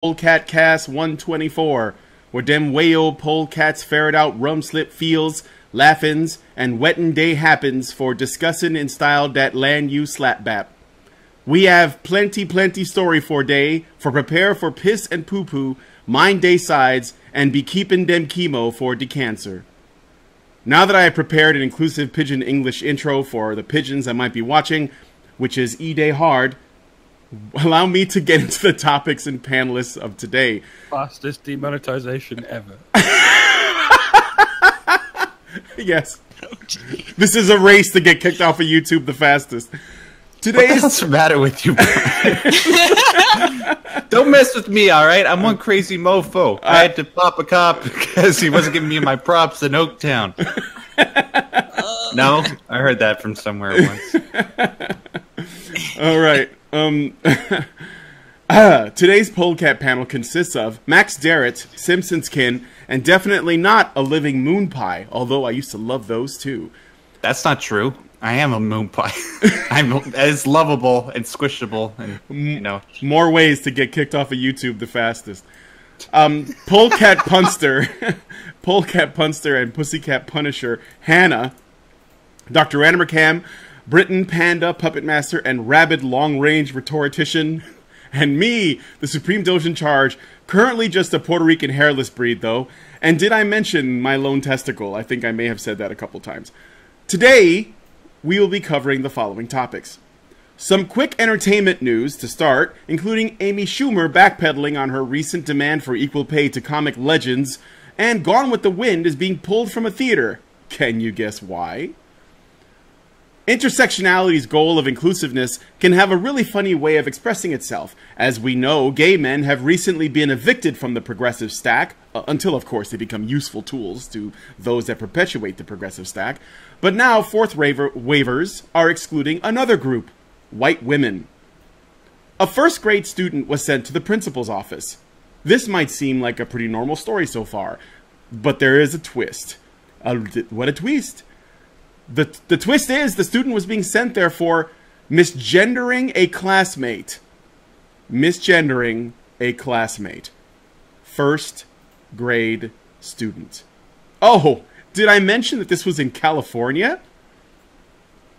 Polecat Cast 124, where dem whale polecats ferret out rum slip feels, laughins, and wettin' day happens for discussin' in style dat land you slap bap. We have plenty story for day, for prepare for piss and poo poo, mind day sides, and be keepin' dem chemo for de cancer. Now that I have prepared an inclusive Pidgin English intro for the pigeons I might be watching, which is E-Day Hard, allow me to get into the topics and panelists of today. Fastest demonetization ever. Yes. This is a race to get kicked off of YouTube the fastest. What the hell's the matter with you, Brian? Don't mess with me, alright? I'm one crazy mofo. I had to pop a cop because he wasn't giving me my props in Oaktown. No? I heard that from somewhere once. Alright. Today's Polecat panel consists of Max Darrett, Simpsons kin, and definitely not a living moon pie, although I used to love those too. That's not true. I am a moon pie. It's lovable and squishable, and you know. More ways to get kicked off of YouTube the fastest. Polecat Punster, Polecat Punster and Pussycat Punisher, Hannah, Dr. Animercam, Britain Panda Puppet Master and Rabid Long Range Rhetorician, and me, the Supreme Doge in Charge, currently just a Puerto Rican hairless breed though. And did I mention my lone testicle? I think I may have said that a couple times. Today, we will be covering the following topics. Some quick entertainment news to start, including Amy Schumer backpedaling on her recent demand for equal pay to comic legends, and Gone with the Wind is being pulled from a theater. Can you guess why? Intersectionality's goal of inclusiveness can have a really funny way of expressing itself. As we know, gay men have recently been evicted from the progressive stack, until of course they become useful tools to those that perpetuate the progressive stack. But now fourth waivers are excluding another group, white women. A first grade student was sent to the principal's office. This might seem like a pretty normal story so far, but there is a twist. What a twist! The twist is the student was being sent there for misgendering a classmate. Misgendering a classmate. First grade student. Oh, did I mention that this was in California?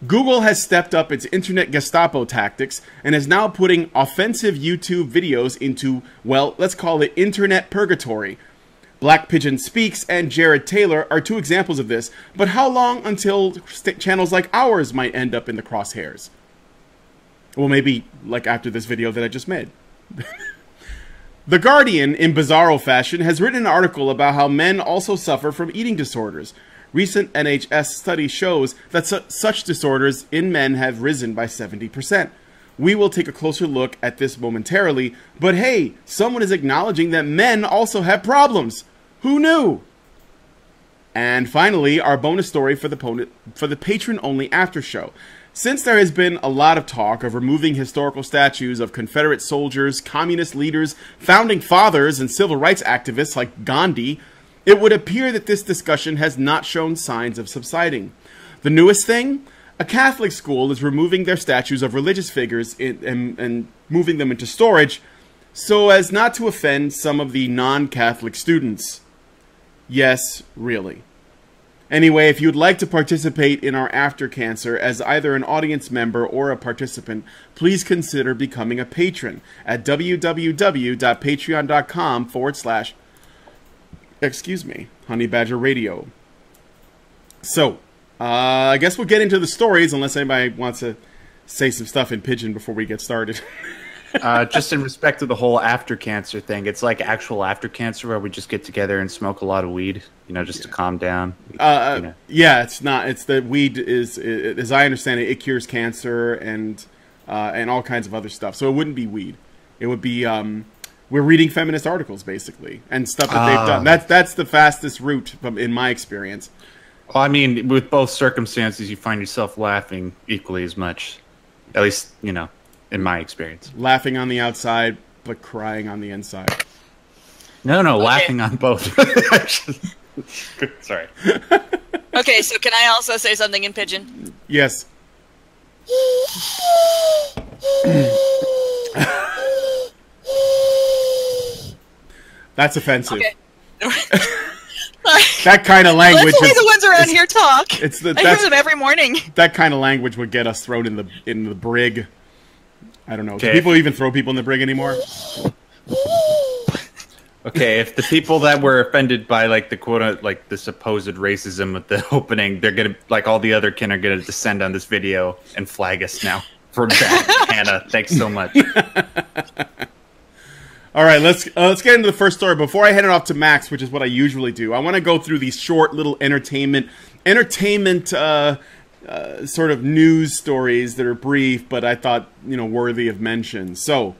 Google has stepped up its internet Gestapo tactics and is now putting offensive YouTube videos into, well, let's call it internet purgatory. Black Pigeon Speaks and Jared Taylor are two examples of this, but how long until channels like ours might end up in the crosshairs? Well, maybe like after this video that I just made. The Guardian, in bizarro fashion, has written an article about how men also suffer from eating disorders. Recent NHS study shows that such disorders in men have risen by 70%. We will take a closer look at this momentarily, but hey, someone is acknowledging that men also have problems. Who knew? And finally, our bonus story for the patron-only after show. Since there has been a lot of talk of removing historical statues of Confederate soldiers, communist leaders, founding fathers, and civil rights activists like Gandhi, it would appear that this discussion has not shown signs of subsiding. The newest thing? A Catholic school is removing their statues of religious figures and moving them into storage so as not to offend some of the non-Catholic students. Yes, really. Anyway, if you'd like to participate in our After Cancer as either an audience member or a participant, please consider becoming a patron at www.patreon.com/ Honey Badger Radio. So, I guess we'll get into the stories unless anybody wants to say some stuff in Pidgin before we get started. Just in respect to the whole after cancer thing, it's like actual after cancer where we just get together and smoke a lot of weed, you know, just to calm down. Yeah, it's not. It's the weed is, as I understand it, it cures cancer and all kinds of other stuff. So it wouldn't be weed. It would be we're reading feminist articles basically and stuff that they've done. That's the fastest route in my experience. Well, I mean, with both circumstances, you find yourself laughing equally as much. At least, you know, in my experience. Laughing on the outside, but crying on the inside. No, okay. Laughing on both. Sorry. Okay, so can I also say something in Pidgin? Yes. That's offensive. Okay. That kind of language. That's the way the ones around here talk. I hear them every morning. That kind of language would get us thrown in the brig. I don't know. Okay. Do people even throw people in the brig anymore? Okay, if the people that were offended by like the quote, like the supposed racism at the opening, they're gonna, like all the other kin, are gonna descend on this video and flag us now for that. Hannah, thanks so much. All right, let's get into the first story. Before I hand it off to Max, which is what I usually do, I want to go through these short little entertainment sort of news stories that are brief, but I thought, worthy of mention. So,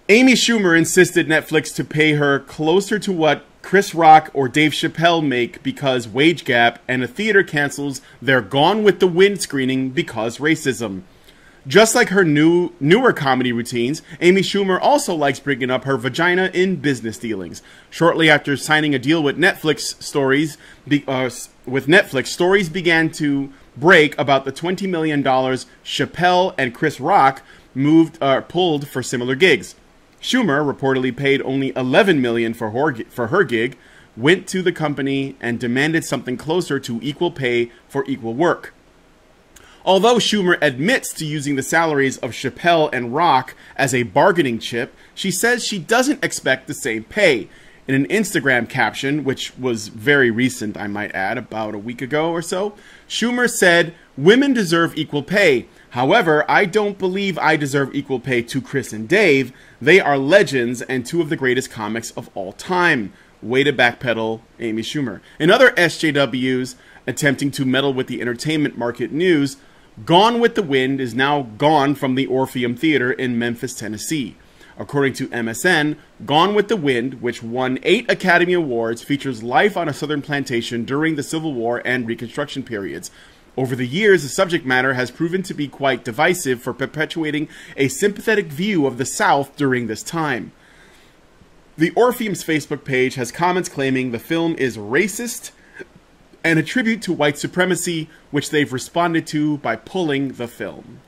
Amy Schumer insisted Netflix to pay her closer to what Chris Rock or Dave Chappelle make because wage gap, and a theater cancels their Gone with the Wind screening because racism. Just like her newer comedy routines, Amy Schumer also likes bringing up her vagina in business dealings. Shortly after signing a deal with Netflix, stories began to break about the $20 million Chappelle and Chris Rock pulled for similar gigs. Schumer, reportedly paid only $11 million for her gig, went to the company and demanded something closer to equal pay for equal work. Although Schumer admits to using the salaries of Chappelle and Rock as a bargaining chip, she says she doesn't expect the same pay. In an Instagram caption, which was very recent, I might add, about a week ago or so, Schumer said, "Women deserve equal pay. However, I don't believe I deserve equal pay to Chris and Dave. They are legends and two of the greatest comics of all time." Way to backpedal, Amy Schumer. In other SJWs attempting to meddle with the entertainment market news, Gone with the Wind is now gone from the Orpheum Theater in Memphis, Tennessee. According to MSN, Gone with the Wind, which won 8 Academy Awards, features life on a southern plantation during the Civil War and Reconstruction periods. Over the years, the subject matter has proven to be quite divisive for perpetuating a sympathetic view of the South during this time. The Orpheum's Facebook page has comments claiming the film is racist and a tribute to white supremacy, which they've responded to by pulling the film.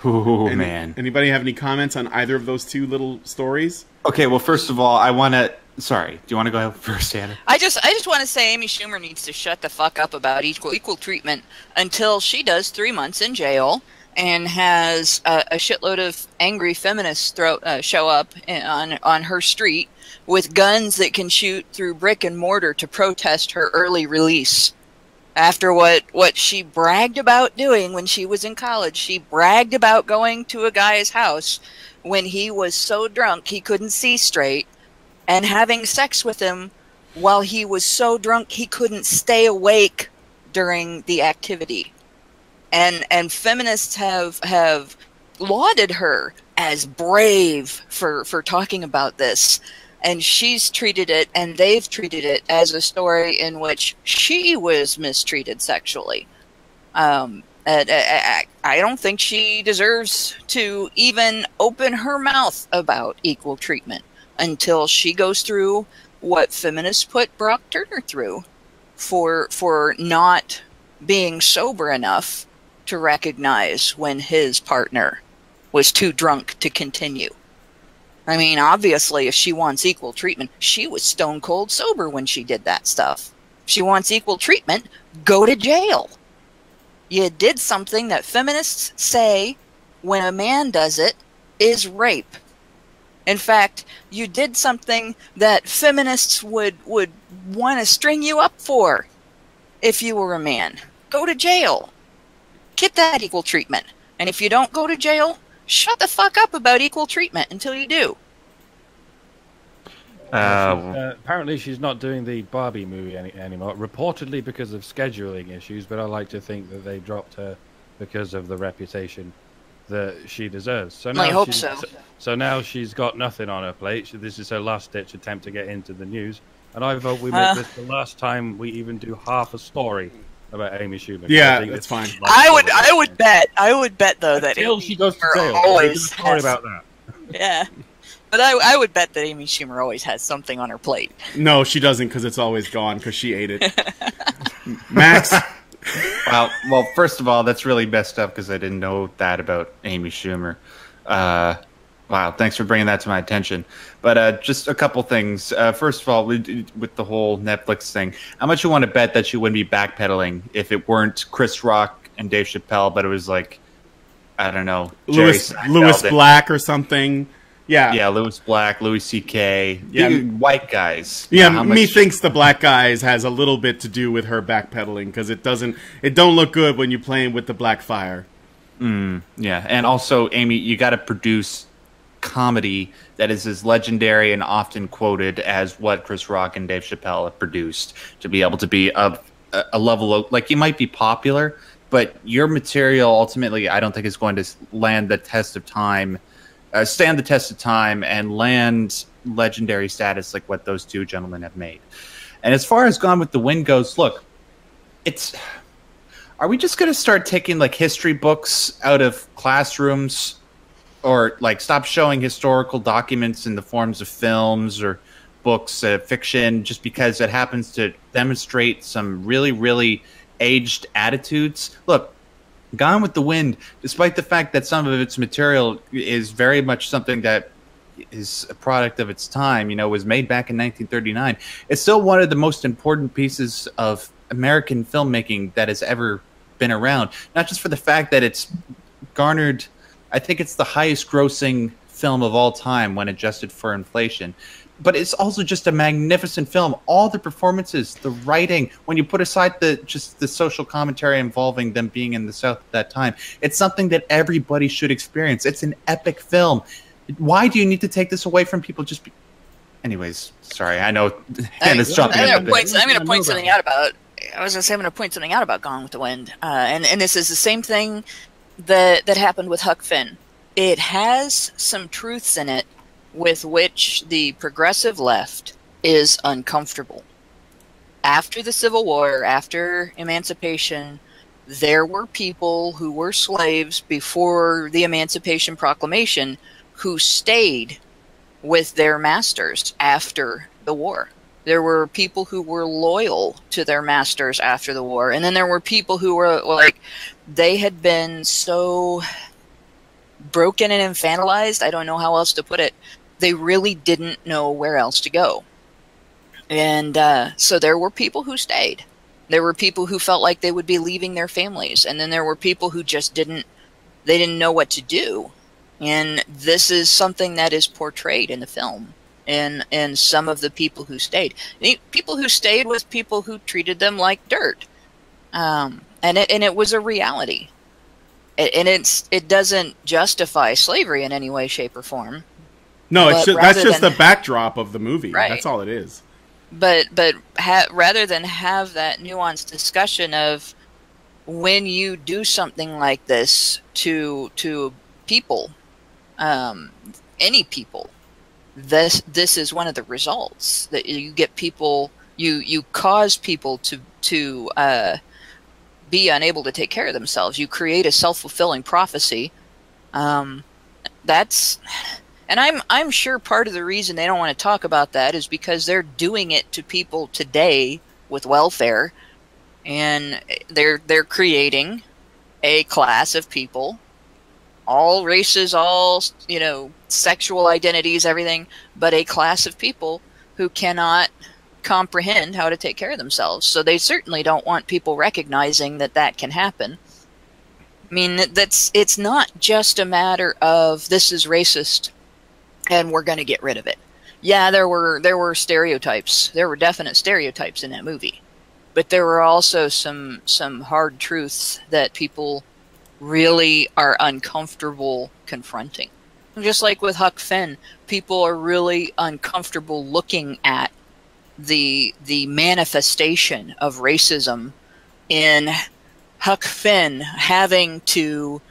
Oh, man. Anybody have any comments on either of those two little stories? Okay, well, first of all, I want to... Sorry, do you want to go first, Anna? I just want to say Amy Schumer needs to shut the fuck up about equal treatment until she does 3 months in jail and has a shitload of angry feminists show up on her street with guns that can shoot through brick and mortar to protest her early release. After what she bragged about doing when she was in college, she bragged about going to a guy's house when he was so drunk he couldn't see straight and having sex with him while he was so drunk he couldn't stay awake during the activity. And feminists have lauded her as brave for talking about this. And she's treated it, and they've treated it as a story in which she was mistreated sexually. I don't think she deserves to even open her mouth about equal treatment until she goes through what feminists put Brock Turner through for not being sober enough to recognize when his partner was too drunk to continue. I mean, obviously, if she wants equal treatment, she was stone cold sober when she did that stuff. If she wants equal treatment, go to jail. You did something that feminists say when a man does it is rape. In fact, you did something that feminists would want to string you up for if you were a man. Go to jail. Get that equal treatment. And if you don't go to jail, shut the fuck up about equal treatment until you do. Apparently she's not doing the Barbie movie anymore, reportedly because of scheduling issues, but I like to think that they dropped her because of the reputation that she deserves. So now I hope so. So now she's got nothing on her plate. This is her last-ditch attempt to get into the news, and I vote we make this the last time we even do half a story about Amy Schumer. Yeah, that's fine. I would bet though that until Amy she goes to Schumer jail. always Sorry has, about that. Yeah, but I would bet that Amy Schumer always has something on her plate. No, she doesn't, because it's always gone, because she ate it. Max? Well, first of all, that's really messed up, because I didn't know that about Amy Schumer. Wow, thanks for bringing that to my attention. But just a couple things. First of all, with the whole Netflix thing, how much you want to bet that you wouldn't be backpedaling if it weren't Chris Rock and Dave Chappelle, but it was like, I don't know, Lewis Black or something. Yeah, Lewis Black, Louis C.K. Yeah, white guys. Yeah, methinks the black guys has a little bit to do with her backpedaling because it don't look good when you're playing with the black fire. Yeah, and also, Amy, you got to produce comedy that is as legendary and often quoted as what Chris Rock and Dave Chappelle have produced to be able to be of a level of, like, you might be popular, but your material ultimately I don't think is going to stand the test of time and land legendary status like what those two gentlemen have made. And as far as Gone with the Wind goes, look, are we just going to start taking like history books out of classrooms, or like stop showing historical documents in the forms of films or books, fiction, just because it happens to demonstrate some really, really aged attitudes? Look, Gone with the Wind, despite the fact that some of its material is very much something that is a product of its time, was made back in 1939, it's still one of the most important pieces of American filmmaking that has ever been around. Not just for the fact that it's garnered, I think it's the highest grossing film of all time when adjusted for inflation. But it's also just a magnificent film. All the performances, the writing, when you put aside the social commentary involving them being in the South at that time, it's something that everybody should experience. It's an epic film. Why do you need to take this away from people? Anyways, sorry, I know Hannah's jumping in. I'm going to point something out about. I was going to say I'm going to point something out about Gone with the Wind, and this is the same thing that happened with Huck Finn. It has some truths in it with which the progressive left is uncomfortable. After the Civil War, after emancipation, there were people who were slaves before the Emancipation Proclamation who stayed with their masters after the war. There were people who were loyal to their masters after the war. And then there were people who were like, they had been so broken and infantilized, I don't know how else to put it, they really didn't know where else to go. And so there were people who stayed. There were people who felt like they would be leaving their families. And then there were people who just didn't know what to do. And this is something that is portrayed in the film. And some of the people who stayed. People who stayed with people who treated them like dirt. And it was a reality. And it doesn't justify slavery in any way, shape, or form. No, that's just the backdrop of the movie. Right. That's all it is. But rather than have that nuanced discussion of when you do something like this to people, any people, this is one of the results that you get people. You cause people to be unable to take care of themselves. You create a self-fulfilling prophecy. And I'm sure part of the reason they don't want to talk about that is because they're doing it to people today with welfare, and they're creating a class of people, all races, all sexual identities, everything, but a class of people who cannot comprehend how to take care of themselves. So they certainly don't want people recognizing that can happen. I mean, it's not just a matter of this is racist and we're going to get rid of it. Yeah, there were stereotypes. There were definite stereotypes in that movie. But there were also some hard truths that people really are uncomfortable confronting. Just like with Huck Finn, people are really uncomfortable looking at the manifestation of racism in Huck Finn having to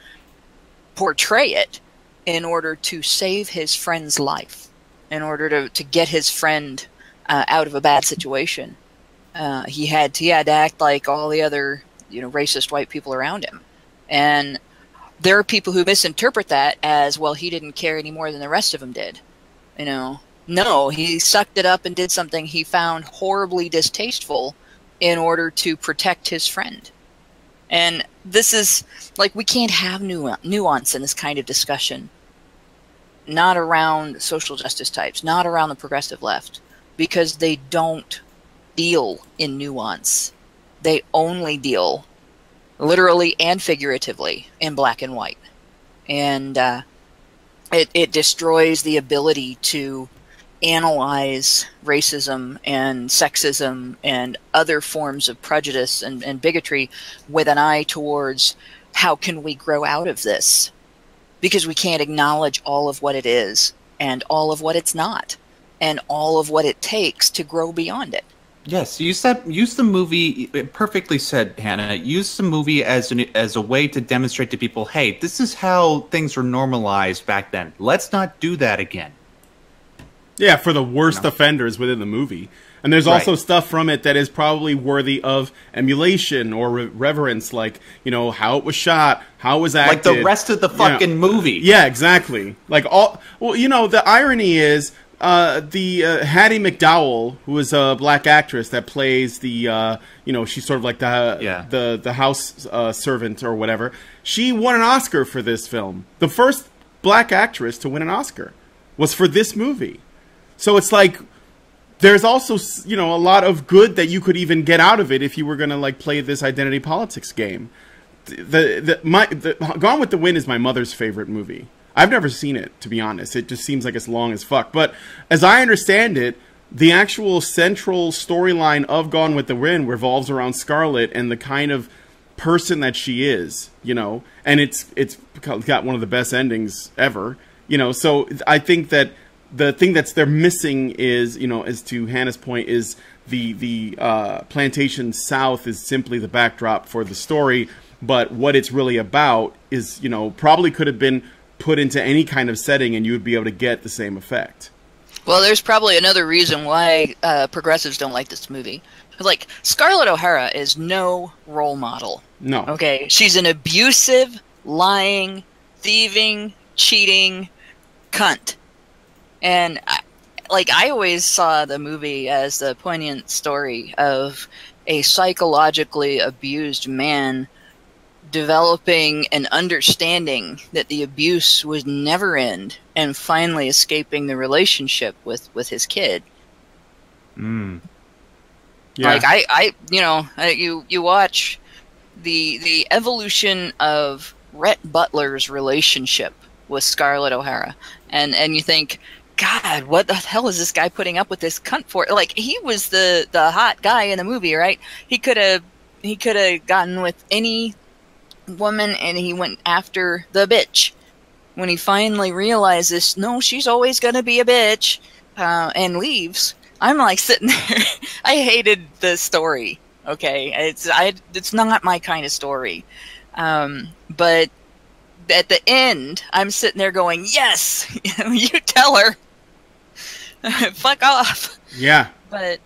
portray it in order to save his friend's life, in order to get his friend out of a bad situation. He had to act like all the other racist white people around him. And there are people who misinterpret that as, well, he didn't care any more than the rest of them did. No, he sucked it up and did something he found horribly distasteful in order to protect his friend. And this is, like, we can't have nuance in this kind of discussion. not around social justice types, not around the progressive left, because they don't deal in nuance. They only deal, literally and figuratively, in black and white. And it destroys the ability to analyze racism and sexism and other forms of prejudice and bigotry with an eye towards how can we grow out of this, because we can't acknowledge all of what it is and all of what it's not and all of what it takes to grow beyond it. Yes, use the movie, perfectly said, Hannah. Use the movie as a way to demonstrate to people, hey, this is how things were normalized back then. Let's not do that again. Yeah, for the worst offenders within the movie. And there's also stuff from it that is probably worthy of emulation or reverence, like, how it was shot, how it was acted. Like the rest of the fucking movie. Yeah, exactly. Like, the irony is, Hattie McDowell, who is a black actress that plays the, she's sort of like the house servant or whatever. She won an Oscar for this film. The first black actress to win an Oscar was for this movie. So it's like, there's also, a lot of good that you could even get out of it if you were going to, like, play this identity politics game. Gone with the Wind is my mother's favorite movie. I've never seen it, to be honest. It just seems like it's long as fuck. But as I understand it, the actual central storyline of Gone with the Wind revolves around Scarlett and the kind of person that she is, and it's got one of the best endings ever, so I think that the thing they're missing is, as to Hannah's point, is the plantation south is simply the backdrop for the story, but what it's really about is, probably could have been put into any kind of setting and you would be able to get the same effect. Well, there's probably another reason why progressives don't like this movie. Like, Scarlett O'Hara is no role model. No. Okay? She's an abusive, lying, thieving, cheating cunt. And, I always saw the movie as the poignant story of a psychologically abused man developing an understanding that the abuse would never end and finally escaping the relationship with his kid. Yeah. Like, you watch the evolution of Rhett Butler's relationship with Scarlett O'Hara, and you think, God, what the hell is this guy putting up with this cunt for? Like, he was the hot guy in the movie, right? He could have gotten with any woman, and he went after the bitch. When he finally realizes, no, she's always gonna be a bitch, and leaves, I'm like sitting there. I hated the story. Okay, it's not my kind of story, but at the end, I'm sitting there going, yes, you tell her, fuck off. Yeah. But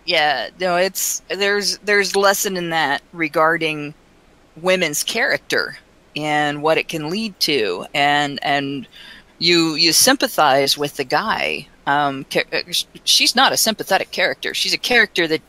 yeah, no, there's lesson in that regarding women's character and what it can lead to, and you sympathize with the guy. She's not a sympathetic character. She's a character that,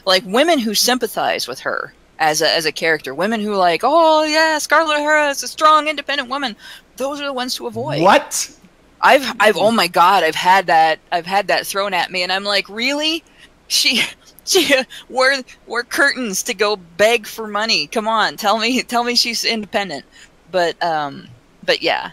like, women who sympathize with her as a character, women who like, oh yeah, Scarlett O'Hara is a strong, independent woman, those are the ones to avoid. What? I've oh my God, I've had that thrown at me, and I'm like, really? She wore curtains to go beg for money. Come on, tell me she's independent. But yeah,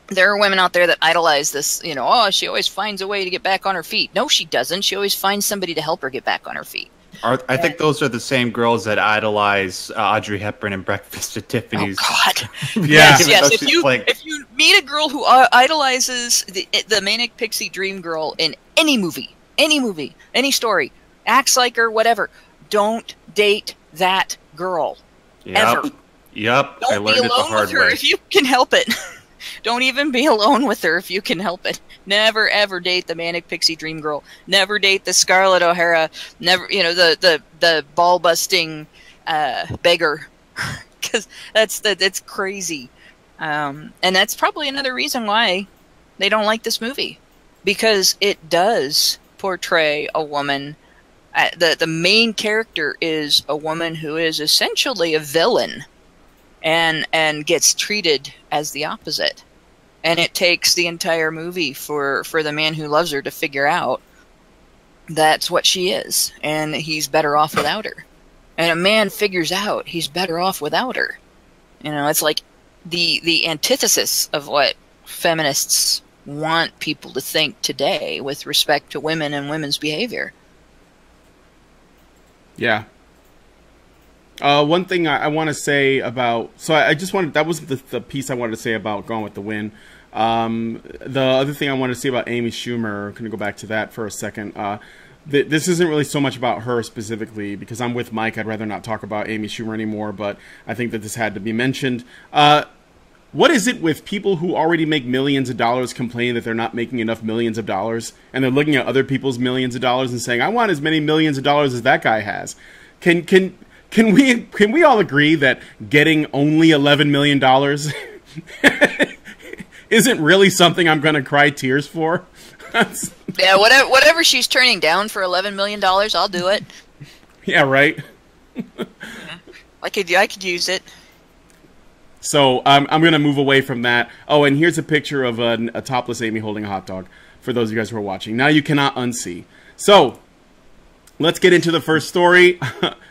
there are women out there that idolize this, oh, she always finds a way to get back on her feet. No, she doesn't. She always finds somebody to help her get back on her feet. I think those are the same girls that idolize Audrey Hepburn in Breakfast at Tiffany's. Oh, God. Yeah. Yes. If you meet a girl who idolizes the Manic Pixie Dream Girl in any movie, any story, acts like her, whatever, don't date that girl. Ever. Yep. Don't I learned it the hard way. if you can help it. Don't even be alone with her if you can help it. Never ever date the Manic Pixie Dream Girl. Never date the Scarlett O'Hara. Never, the ball busting beggar, because that's crazy. And that's probably another reason why they don't like this movie, because it does portray a woman. The main character is a woman who is essentially a villain. and gets treated as the opposite. And it takes the entire movie for the man who loves her to figure out that's what she is, and he's better off without her. And a man figures out he's better off without her. You know, it's like the antithesis of what feminists want people to think today with respect to women and women's behavior. Yeah. One thing I want to say about... So I just wanted... That was the piece I wanted to say about Gone with the Wind. The other thing I wanted to say about Amy Schumer, I'm going to go back to that for a second. This isn't really so much about her specifically, because I'm with Mike. I'd rather not talk about Amy Schumer anymore, but I think that this had to be mentioned. What is it with people who already make millions of dollars complaining that they're not making enough millions of dollars, and they're looking at other people's millions of dollars and saying, I want as many millions of dollars as that guy has? Can we all agree that getting only $11 million isn't really something I'm going to cry tears for? Yeah, whatever she's turning down for $11 million, I'll do it. Yeah, right. I could use it. So I'm going to move away from that. Oh, and here's a picture of a topless Amy holding a hot dog for those of you guys who are watching. Now you cannot unsee. So let's get into the first story.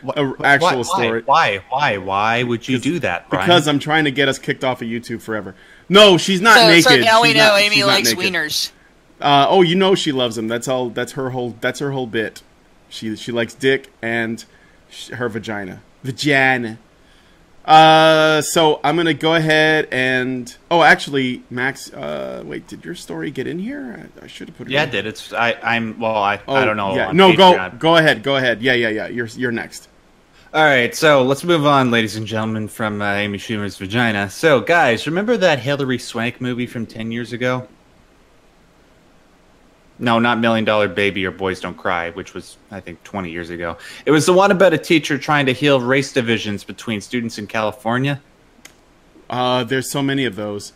Story. Why would you do that, Brian? Because I'm trying to get us kicked off of YouTube forever. No, she's not naked. So now we She's know not- Amy she's not likes naked. wieners. Oh, you know she loves them. That's her whole bit. She likes dick and her vagina. Vagina. So I'm gonna go ahead and actually, Max. Wait, did your story get in here? I should have put it. Yeah, in. it did. It's I don't know. Yeah, on no, Patreon. go ahead. Yeah. You're next. All right, so let's move on, ladies and gentlemen, from Amy Schumer's vagina. So, guys, remember that Hilary Swank movie from 10 years ago? No, not $1 Million Baby or Boys Don't Cry, which was, I think, 20 years ago. It was the one about a teacher trying to heal race divisions between students in California. There's so many of those.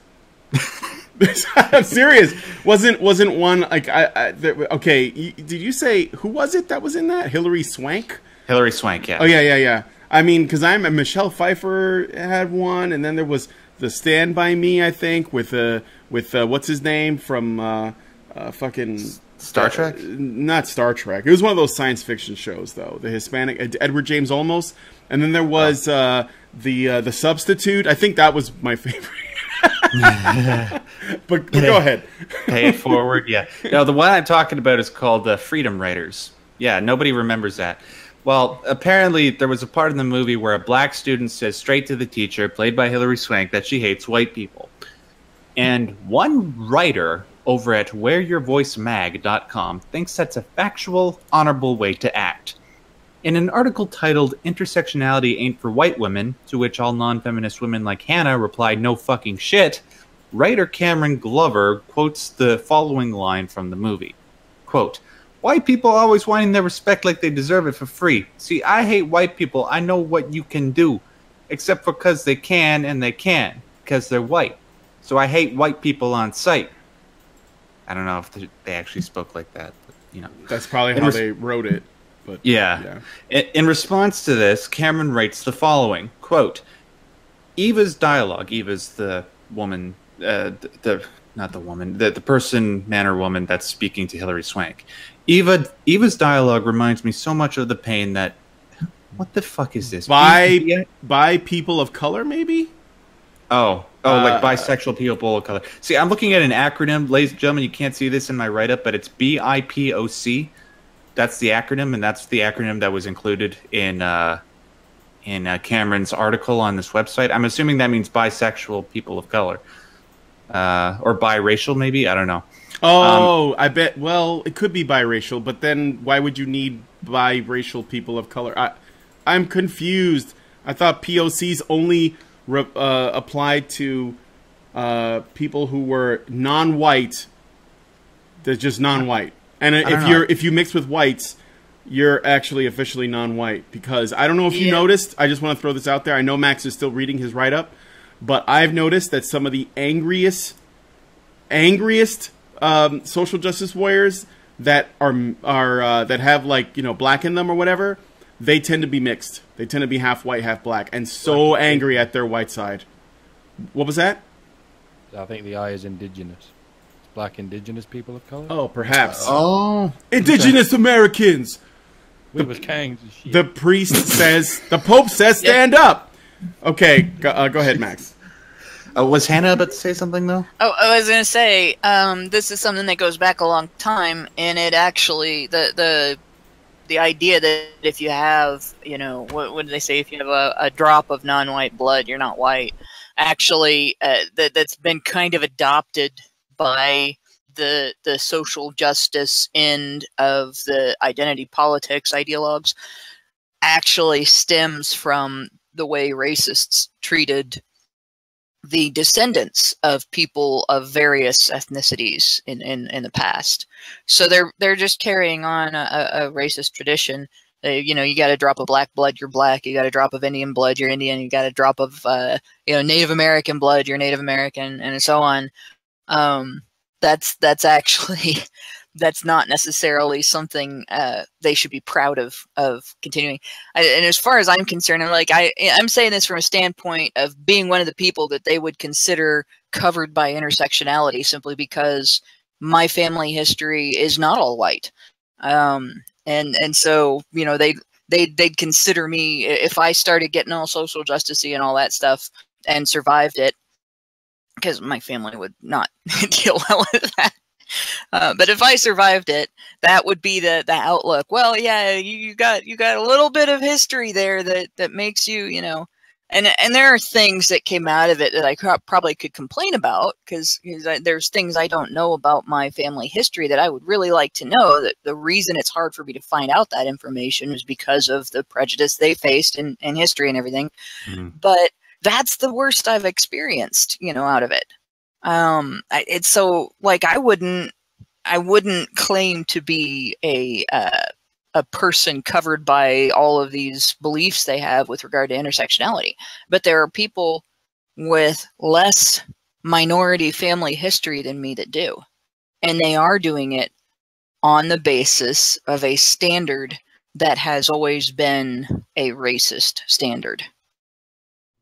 I'm serious. Wasn't one like okay? Did you say who was it that was in that? Hilary Swank. Hilary Swank, yeah. Oh yeah. I mean, because Michelle Pfeiffer had one, and then there was the Stand By Me, I think, with what's his name from fucking Star Trek. Not Star Trek. It was one of those science fiction shows, though. The Hispanic Edward James Olmos, and then there was the Substitute. I think that was my favorite. but go ahead. Pay it forward, yeah. No, the one I'm talking about is called Freedom Writers. Yeah, nobody remembers that. Well, apparently there was a part in the movie where a black student says straight to the teacher, played by Hilary Swank, that she hates white people. And one writer over at whereyourvoicemag.com thinks that's a factual, honorable way to act. In an article titled Intersectionality Ain't for White Women, to which all non-feminist women like Hannah replied no fucking shit, writer Cameron Glover quotes the following line from the movie. Quote, "White people always wanting their respect like they deserve it for free. See, I hate white people. I know what you can do. Except for because they can and they can. Because they're white. So I hate white people on sight." I don't know if they actually spoke like that. But, you know, that's probably how they wrote it. But yeah. In response to this, Cameron writes the following, quote, Eva's dialogue, Eva's the woman, not the woman, the person, man or woman that's speaking to Hilary Swank. Eva's dialogue reminds me so much of the pain that, what the fuck is this? By people of color, maybe? Like bisexual people of color. See, I'm looking at an acronym, ladies and gentlemen. You can't see this in my write-up, but it's BIPOC. That's the acronym, and that's the acronym that was included in Cameron's article on this website. I'm assuming that means bisexual people of color, or biracial, maybe. I don't know. I bet. Well, it could be biracial, but then why would you need biracial people of color? I'm confused. I thought POCs only applied to people who were non-white. They're just non-white. And if you mix with whites, you're actually officially non-white. Because I don't know if you noticed. I just want to throw this out there. I know Max is still reading his write-up, but I've noticed that some of the angriest social justice warriors that are that have, like, you know, black in them or whatever, they tend to be mixed. They tend to be half white, half black, and so angry at their white side. What was that? I think the I is indigenous. It's black indigenous people of color. Oh, perhaps. Oh, Indigenous Americans! We was kings and shit. The priest says, the Pope says, stand up! Okay, go ahead, Max. was Hannah about to say something, though? Oh, I was going to say, this is something that goes back a long time, and it actually, the idea that if you have, you know, what do they say, if you have a drop of non-white blood, you're not white, actually, that's been kind of adopted by the social justice end of the identity politics ideologues, actually stems from the way racists treated the descendants of people of various ethnicities in the past. So they're just carrying on a racist tradition. You know, you got a drop of black blood, you're black. You got a drop of Indian blood, you're Indian. You got a drop of you know, Native American blood, you're Native American, and so on. That's actually that's not necessarily something they should be proud of continuing. And as far as I'm concerned, I'm saying this from a standpoint of being one of the people that they would consider covered by intersectionality, simply because my family history is not all white, and so, you know, they'd consider me, if I started getting all social justicey and all that stuff and survived it, because my family would not deal well with that. But if I survived it, that would be the outlook. Well, yeah, you got a little bit of history there that makes you, you know, and there are things that came out of it that I probably could complain about, because there's things I don't know about my family history that I would really like to know. That the reason it's hard for me to find out that information is because of the prejudice they faced in history and everything. But that's the worst I've experienced, you know, out of it. It's so, like, I wouldn't claim to be a person covered by all of these beliefs they have with regard to intersectionality. But there are people with less minority family history than me that do. And they are doing it on the basis of a standard that has always been a racist standard.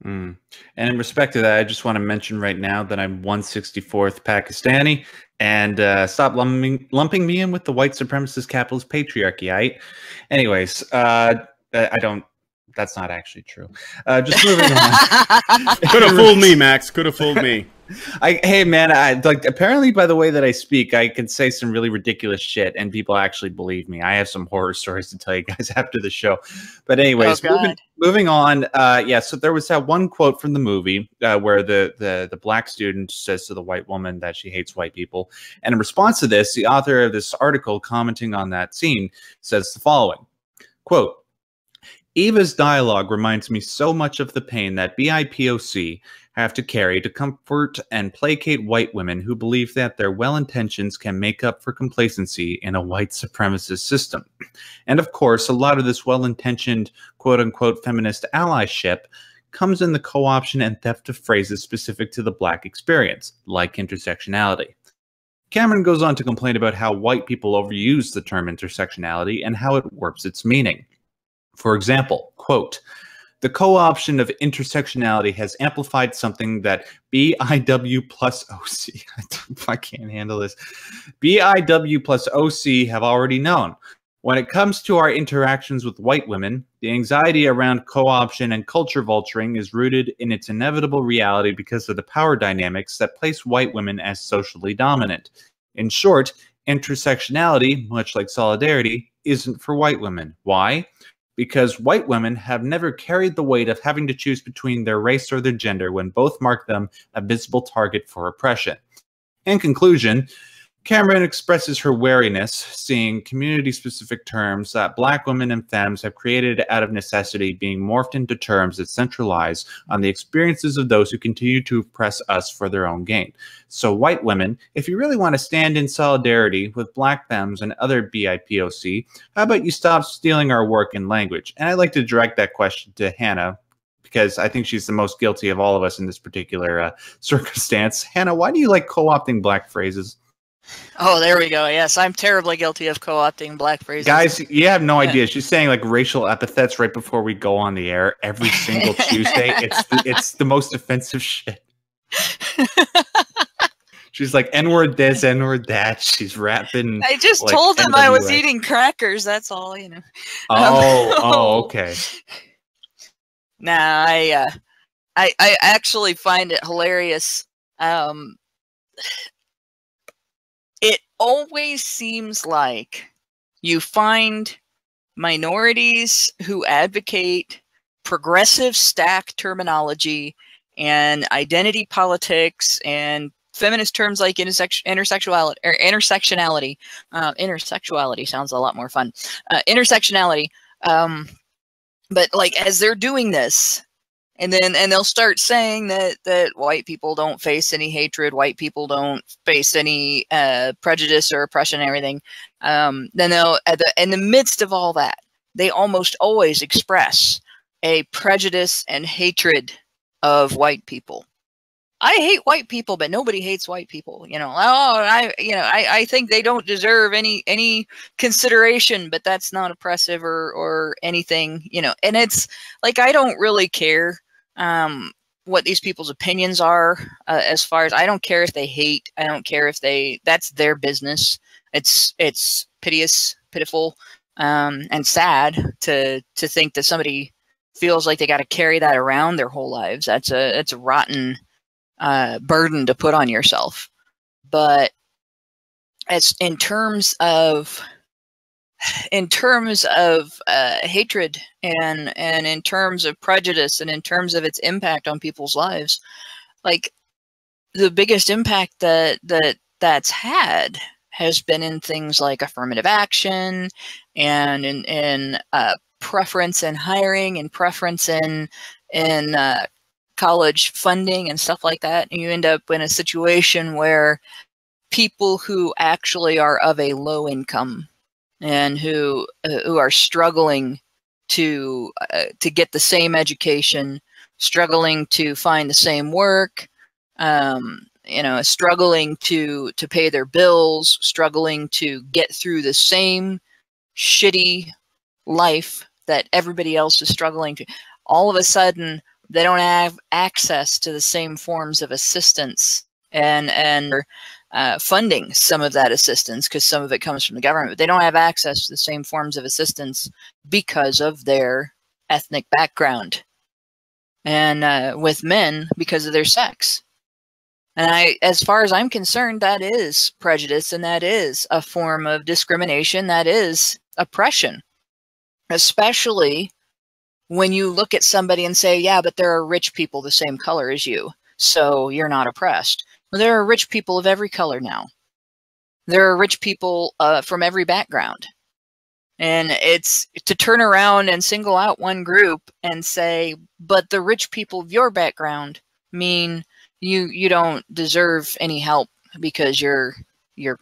And in respect to that, I just want to mention right now that I'm 164th Pakistani, and stop lumping me in with the white supremacist capitalist patriarchy, right? Anyways, I don't. That's not actually true. Just moving on. Could have fooled me, Max. Could have fooled me. Hey man, apparently by the way that I speak, I can say some really ridiculous shit, and people actually believe me. I have some horror stories to tell you guys after the show. But anyways, moving on. Yeah, so there was that one quote from the movie where the black student says to the white woman that she hates white people, and in response to this, the author of this article commenting on that scene says the following quote: "Eva's dialogue reminds me so much of the pain that BIPOC have to carry to comfort and placate white women who believe that their well-intentions can make up for complacency in a white supremacist system. And of course, a lot of this well-intentioned quote-unquote feminist allyship comes in the co-option and theft of phrases specific to the black experience, like intersectionality." Cameron goes on to complain about how white people overuse the term intersectionality and how it warps its meaning. For example, quote, "The co-option of intersectionality has amplified something that BIW plus OC," I can't handle this, "BIW plus OC have already known. When it comes to our interactions with white women, the anxiety around co-option and culture vulturing is rooted in its inevitable reality because of the power dynamics that place white women as socially dominant. In short, intersectionality, much like solidarity, isn't for white women. Why? Because white women have never carried the weight of having to choose between their race or their gender when both mark them a visible target for oppression." In conclusion, Cameron expresses her wariness, seeing community-specific terms that black women and femmes have created out of necessity being morphed into terms that centralize on the experiences of those who continue to oppress us for their own gain. So white women, if you really want to stand in solidarity with black femmes and other BIPOC, how about you stop stealing our work and language? And I'd like to direct that question to Hannah, because I think she's the most guilty of all of us in this particular circumstance. Hannah, why do you like co-opting black phrases? Oh, there we go. Yes, I'm terribly guilty of co-opting black phrases. Guys, you have no idea. She's saying like racial epithets right before we go on the air every single Tuesday. It's the most offensive shit. She's like N-word this, N-word that. She's rapping. I just like, told him I was NWA. eating crackers. That's all, you know. Okay. Nah, I actually find it hilarious. It always seems like you find minorities who advocate progressive stack terminology and identity politics and feminist terms like intersectionality. Intersexuality sounds a lot more fun. Intersectionality. But like as they're doing this, and they'll start saying that white people don't face any hatred, white people don't face any prejudice or oppression and everything. Then they'll in the midst of all that, they almost always express a prejudice and hatred of white people. I hate white people, but nobody hates white people. You know, I think they don't deserve any consideration, but that's not oppressive or anything. You know, and it's like I don't really care what these people's opinions are. As far as I don't care if they hate, I don't care if that's their business. It's pitiful, and sad to think that somebody feels like they got to carry that around their whole lives. It's a rotten burden to put on yourself. But as in terms of hatred and in terms of prejudice and in terms of its impact on people's lives, like the biggest impact that's had has been in things like affirmative action and in preference in hiring and preference in college funding and stuff like that. And you end up in a situation where people who actually are of a low income and who are struggling to get the same education, struggling to find the same work, struggling to pay their bills, struggling to get through the same shitty life that everybody else is struggling to. All of a sudden, they don't have access to the same forms of assistance and funding some of that assistance, because some of it comes from the government, but they don't have access to the same forms of assistance because of their ethnic background, and with men because of their sex. And as far as I'm concerned, that is prejudice, and that is a form of discrimination, that is oppression, especially when you look at somebody and say, yeah, but there are rich people the same color as you, so you're not oppressed. Well, there are rich people of every color now. There are rich people from every background. And it's to turn around and single out one group and say, but the rich people of your background mean you don't deserve any help because you're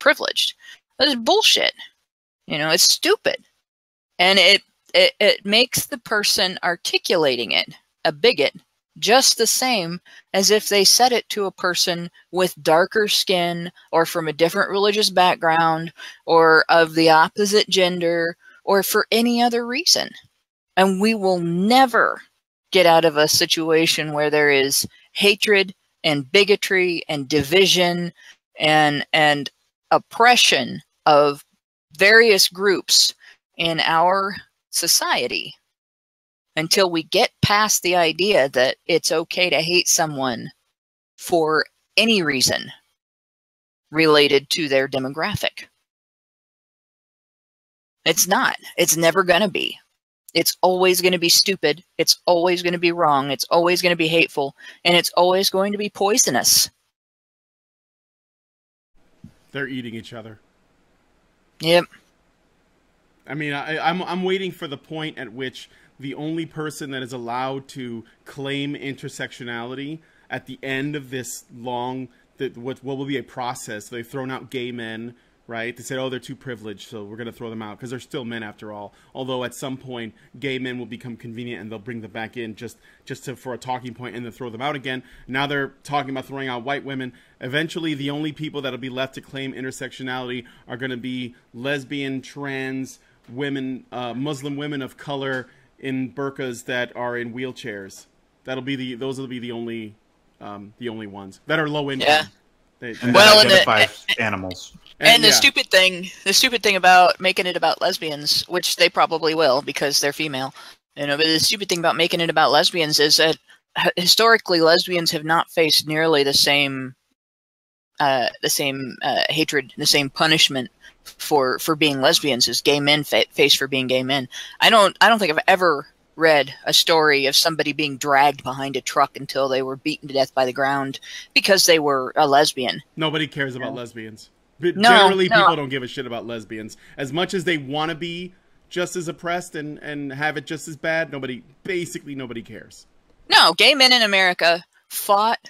privileged. That is bullshit. You know, it's stupid. And it makes the person articulating it a bigot just the same as if they said it to a person with darker skin or from a different religious background or of the opposite gender or for any other reason. And we will never get out of a situation where there is hatred and bigotry and division and oppression of various groups in our society until we get past the idea that it's okay to hate someone for any reason related to their demographic. It's not. It's never going to be. It's always going to be stupid. It's always going to be wrong. It's always going to be hateful. And it's always going to be poisonous. They're eating each other. Yep. I mean, I'm waiting for the point at which the only person that is allowed to claim intersectionality at the end of this long, what will be a process, they've thrown out gay men right? They said, oh, they're too privileged, so we're going to throw them out because they're still men after all. Although at some point, gay men will become convenient and they'll bring them back in just for a talking point and then throw them out again. Now they're talking about throwing out white women. Eventually, the only people that'll be left to claim intersectionality are going to be lesbian, trans women, Muslim women of color in burqas that are in wheelchairs. Those will be the only ones that are low income. Yeah. And identify animals. And the stupid thing about making it about lesbians, which they probably will because they're female, but the stupid thing about making it about lesbians is that historically lesbians have not faced nearly the same hatred, the same punishment for being lesbians as gay men face for being gay men. I don't think I've ever read a story of somebody being dragged behind a truck until they were beaten to death by the ground because they were a lesbian. Nobody cares about lesbians. Generally, people don't give a shit about lesbians. As much as they want to be just as oppressed and have it just as bad, nobody cares. No, gay men in America fought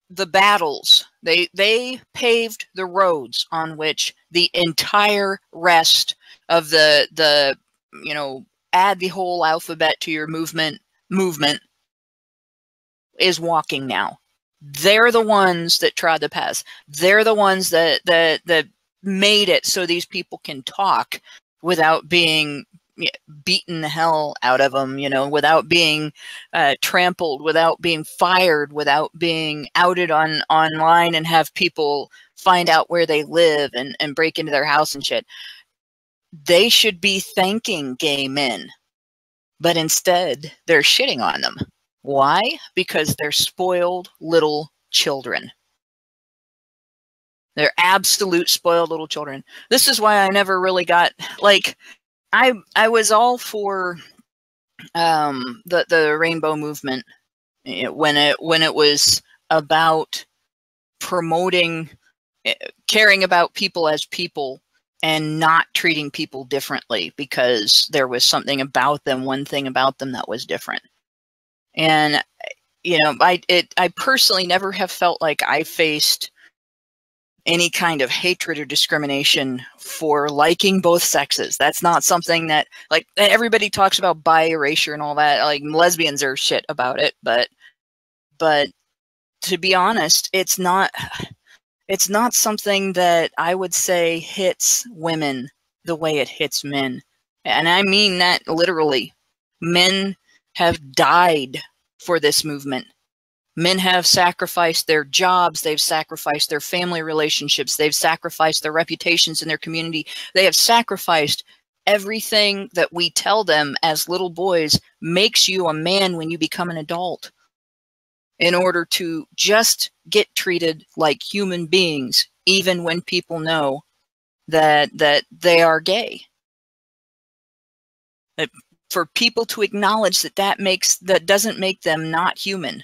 the battles. They paved the roads on which the entire rest of the add the whole alphabet to your movement is walking now. They're the ones that trod the path. They're the ones that made it so these people can talk without being beaten the hell out of them, without being trampled, without being fired, without being outed online and have people find out where they live and break into their house and shit. They should be thanking gay men, but instead they're shitting on them. Why? Because they're spoiled little children. They're absolute spoiled little children. This is why I never really got, I was all for the rainbow movement when it was about promoting, caring about people as people and not treating people differently because there was something about them, one thing about them that was different. And I personally never have felt like I faced any kind of hatred or discrimination for liking both sexes. That's not something that, everybody talks about bi erasure and all that. Like, lesbians are shit about it, but to be honest, it's not something that I would say hits women the way it hits men. And I mean that literally. Men have died for this movement. Men have sacrificed their jobs, they've sacrificed their family relationships, they've sacrificed their reputations in their community. They have sacrificed everything that we tell them as little boys makes you a man when you become an adult, in order to just get treated like human beings, even when people know that they are gay. For people to acknowledge that doesn't make them not human.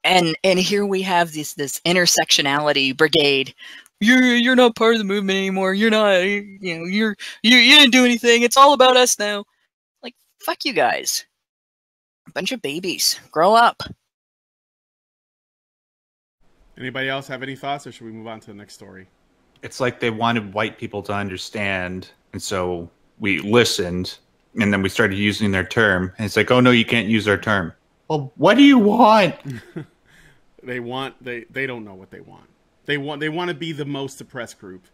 And here we have this intersectionality brigade. You're not part of the movement anymore. You're not, you didn't do anything. It's all about us now. Like, fuck you guys. A bunch of babies. Grow up. Anybody else have any thoughts, or should we move on to the next story? It's like they wanted white people to understand, and so we listened, and then we started using their term. And it's like, oh no, you can't use our term. Well, what do you want? They don't know what they want. They want to be the most oppressed group,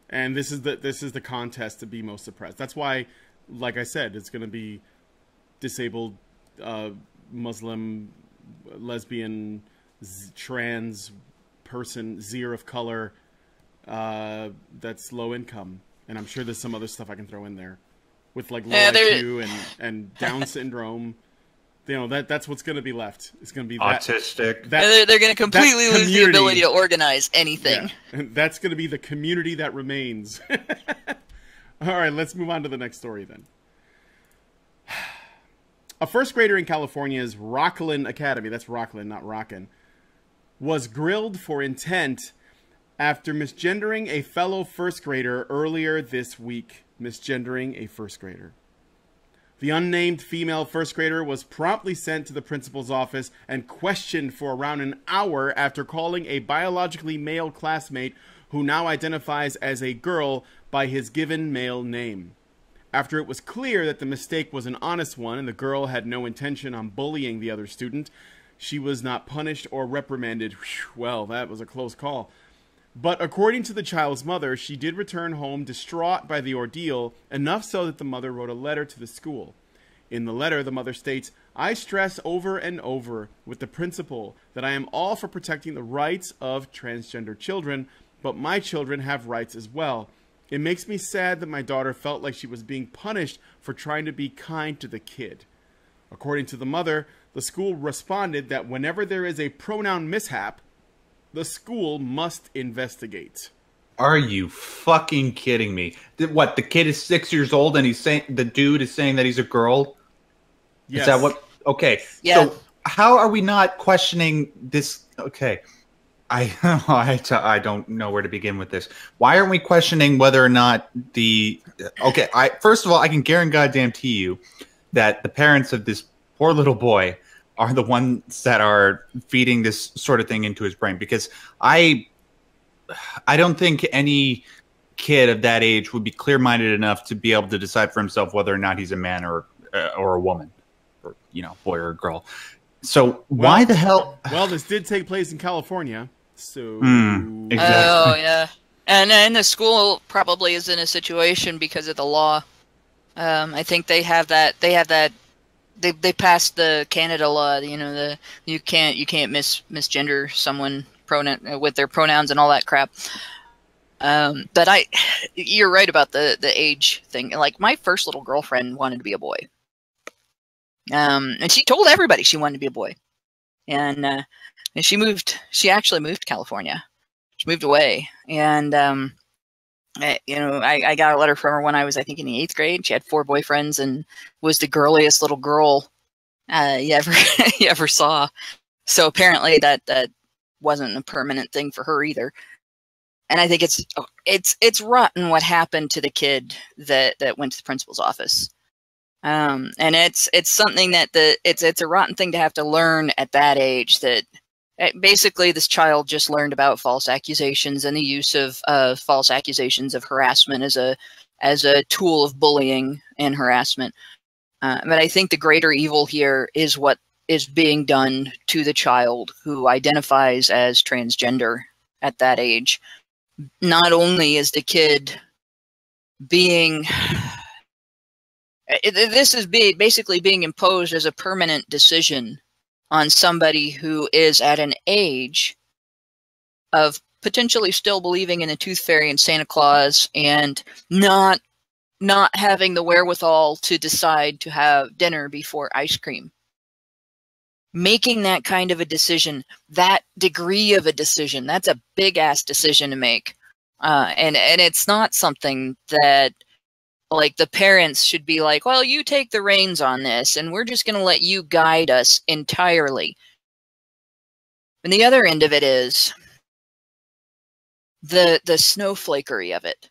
and this is the contest to be most oppressed. That's why, like I said, it's going to be disabled, Muslim, lesbian, trans person, zir of color, that's low income, and I'm sure there's some other stuff I can throw in there, with like low IQ and Down syndrome. That's what's going to be left. It's going to be autistic. They're going to completely lose the ability to organize anything. Yeah. And that's going to be the community that remains. All right, let's move on to the next story then. A first grader in California's Rockland Academy, that's Rockland, not Rockin', was grilled for intent after misgendering a fellow first grader earlier this week. Misgendering a first grader. The unnamed female first grader was promptly sent to the principal's office and questioned for around an hour after calling a biologically male classmate who now identifies as a girl by his given male name. After it was clear that the mistake was an honest one and the girl had no intention on bullying the other student, she was not punished or reprimanded. Whew, well, that was a close call. But according to the child's mother, she did return home distraught by the ordeal, enough so that the mother wrote a letter to the school. In the letter, the mother states, "I stress over and over with the principal that I am all for protecting the rights of transgender children, but my children have rights as well. It makes me sad that my daughter felt like she was being punished for trying to be kind to the kid." According to the mother, the school responded that whenever there is a pronoun mishap, the school must investigate. Are you fucking kidding me? What, the kid is 6 years old and he's saying, the dude is saying that he's a girl? Yes. Is that what? Okay. Yeah. So how are we not questioning this? Okay. I don't know where to begin with this. Why aren't we questioning whether or not the... Okay, first of all, I can guarantee you that the parents of this poor little boy are the ones that are feeding this sort of thing into his brain, because I don't think any kid of that age would be clear-minded enough to be able to decide for himself whether or not he's a man or a woman, or, you know, boy or girl. So why the hell? Well, this did take place in California, so exactly. Oh yeah, and the school probably is in a situation because of the law. I think they have that. They passed the Canada law. You know, you can't misgender someone with their pronouns and all that crap. But you're right about the age thing. Like, my first little girlfriend wanted to be a boy. And she told everybody she wanted to be a boy. And she actually moved to California. She moved away. And, I got a letter from her when I was, I think, in the 8th grade. She had 4 boyfriends and was the girliest little girl you ever saw. So apparently that wasn't a permanent thing for her either. And I think it's rotten what happened to the kid that went to the principal's office. And it's something that it's a rotten thing to have to learn at that age, that basically this child just learned about false accusations and the use of false accusations of harassment as a tool of bullying and harassment. But I think the greater evil here is what is being done to the child who identifies as transgender at that age. Not only is the kid being... This is basically being imposed as a permanent decision on somebody who is at an age of potentially still believing in the Tooth Fairy and Santa Claus, and not having the wherewithal to decide to have dinner before ice cream. Making that kind of a decision, that degree of a decision, that's a big-ass decision to make. And it's not something that, like, the parents should be like, well, you take the reins on this, and we're just going to let you guide us entirely. And the other end of it is the snowflakery of it.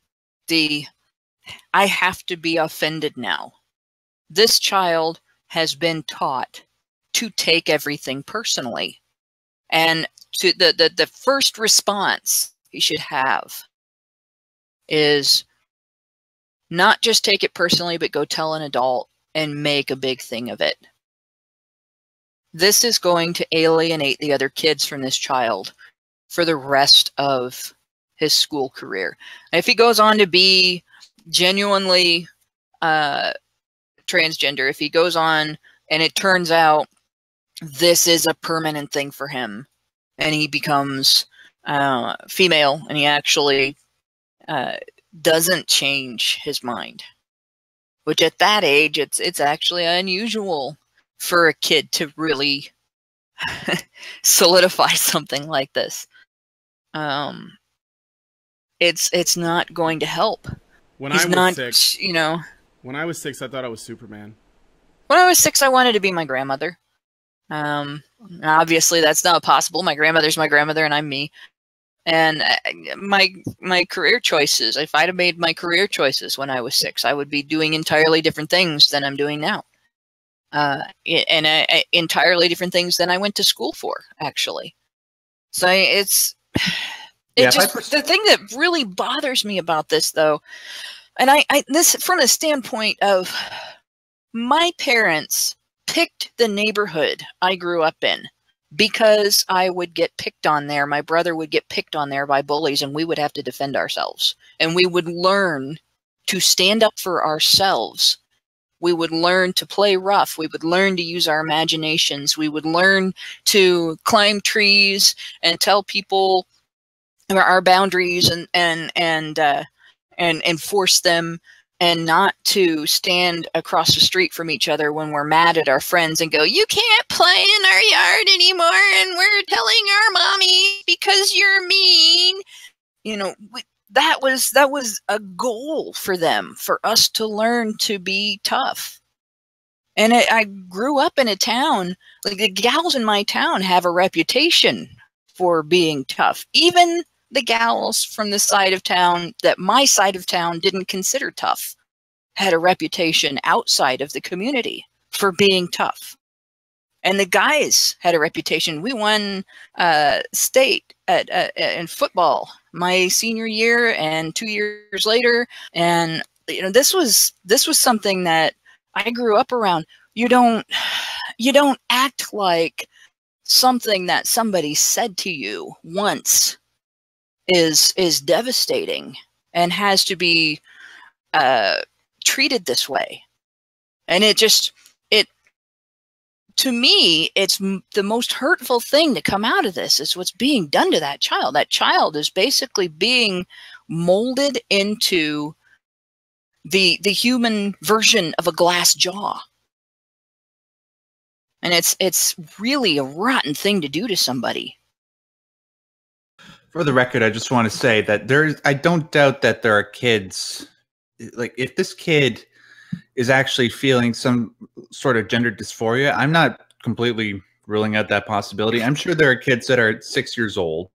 I have to be offended now. This child has been taught to take everything personally. And to the first response he should have is not just take it personally, but go tell an adult and make a big thing of it. This is going to alienate the other kids from this child for the rest of his school career. And if he goes on to be genuinely transgender, if he goes on and it turns out this is a permanent thing for him, and he becomes female, and he actually doesn't change his mind, which at that age, it's actually unusual for a kid to really solidify something like this. It's not going to help. When He's I was not, 6, you know. when I was 6, I thought I was Superman. When I was 6, I wanted to be my grandmother. Obviously, that's not possible. My grandmother's my grandmother, and I'm me. And my career choices, if I'd have made my career choices when I was 6, I would be doing entirely different things than I'm doing now. Entirely different things than I went to school for, actually. So the thing that really bothers me about this, though, and this from a standpoint of my parents picked the neighborhood I grew up in because I would get picked on there. My brother would get picked on there by bullies, and we would have to defend ourselves. And we would learn to stand up for ourselves. We would learn to play rough. We would learn to use our imaginations. We would learn to climb trees and tell people our boundaries and enforce them, and not to stand across the street from each other when we're mad at our friends and go, "You can't play in our yard anymore, and we're telling our mommy because you're mean." You know, that was a goal for them, for us to learn to be tough. And I grew up in a town, like the gals in my town have a reputation for being tough. Even the gals from the side of town that my side of town didn't consider tough had a reputation outside of the community for being tough. And the guys had a reputation. We won state in football my senior year and 2 years later. And you know, this was something that I grew up around. You don't act like something that somebody said to you once is devastating and has to be treated this way. And to me, it's the most hurtful thing to come out of this is what's being done to that child. That child is basically being molded into the human version of a glass jaw. And it's really a rotten thing to do to somebody. For the record, I just want to say that I don't doubt that there are kids, like if this kid is actually feeling some sort of gender dysphoria, I'm not completely ruling out that possibility. I'm sure there are kids that are 6 years old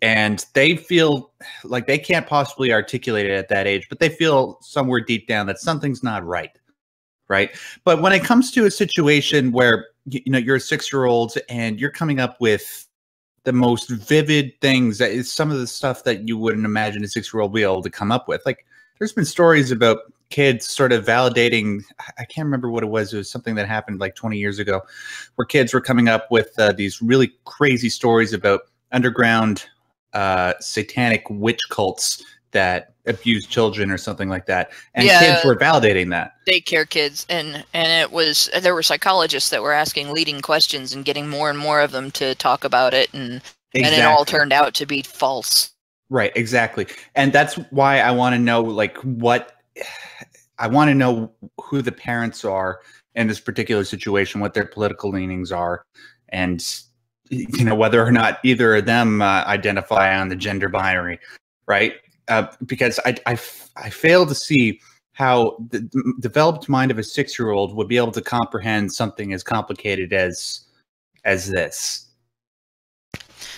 and they feel like they can't possibly articulate it at that age, but they feel somewhere deep down that something's not right. Right. But when it comes to a situation where, you know, you're a 6-year-old and you're coming up with the most vivid things, that is some of the stuff that you wouldn't imagine a 6-year-old be able to come up with. Like, there's been stories about kids sort of validating, I can't remember what it was something that happened like 20 years ago, where kids were coming up with these really crazy stories about underground satanic witch cults that abuse children or something like that. And kids were validating that. Daycare kids. And there were psychologists that were asking leading questions and getting more and more of them to talk about it. And it all turned out to be false. Right, exactly. And that's why I want to know, like, I want to know who the parents are in this particular situation, what their political leanings are, and, you know, whether or not either of them identify on the gender binary, right? Because I fail to see how the developed mind of a 6-year-old would be able to comprehend something as complicated as this.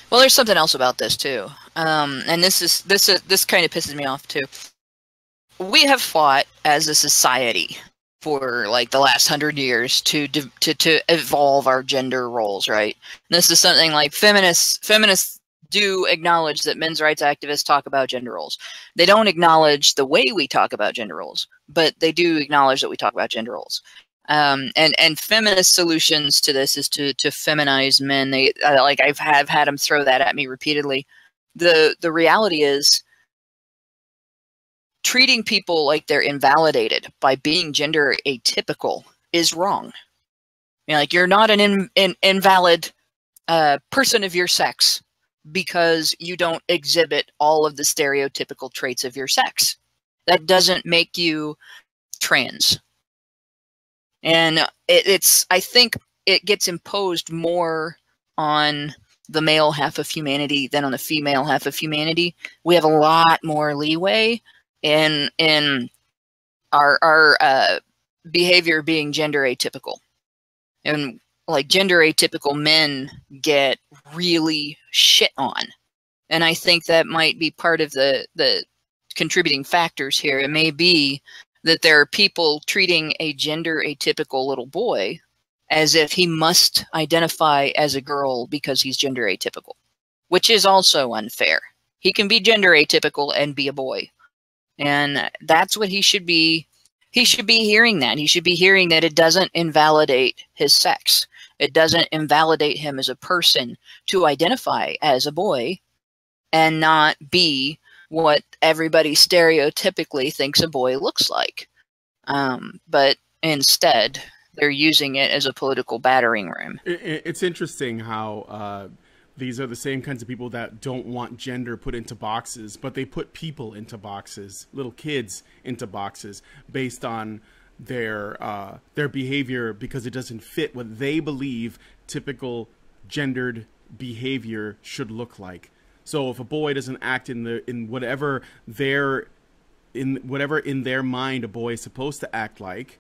Well, there's something else about this too, and this kind of pisses me off too. We have fought as a society for like the last 100 years to evolve our gender roles, right? And this is something like feminists do acknowledge that men's rights activists talk about gender roles. They don't acknowledge the way we talk about gender roles, but they do acknowledge that we talk about gender roles. And feminist solutions to this is to feminize men. They like I've had them throw that at me repeatedly. The reality is treating people like they're invalidated by being gender atypical is wrong. You know, like you're not an invalid person of your sex because you don't exhibit all of the stereotypical traits of your sex. That doesn't make you trans. And I think it gets imposed more on the male half of humanity than on the female half of humanity. We have a lot more leeway in our behavior being gender atypical. And like gender atypical men get really shit on. And I think that might be part of the contributing factors here. It may be that there are people treating a gender atypical little boy as if he must identify as a girl because he's gender atypical, which is also unfair. He can be gender atypical and be a boy. And that's what he should be. He should be hearing that. He should be hearing that it doesn't invalidate his sex. It doesn't invalidate him as a person to identify as a boy and not be what everybody stereotypically thinks a boy looks like. But instead, they're using it as a political battering ram. It's interesting how these are the same kinds of people that don't want gender put into boxes, but they put people into boxes, little kids into boxes, based on their behavior because it doesn't fit what they believe typical gendered behavior should look like. So if a boy doesn't act in whatever in their mind a boy is supposed to act like,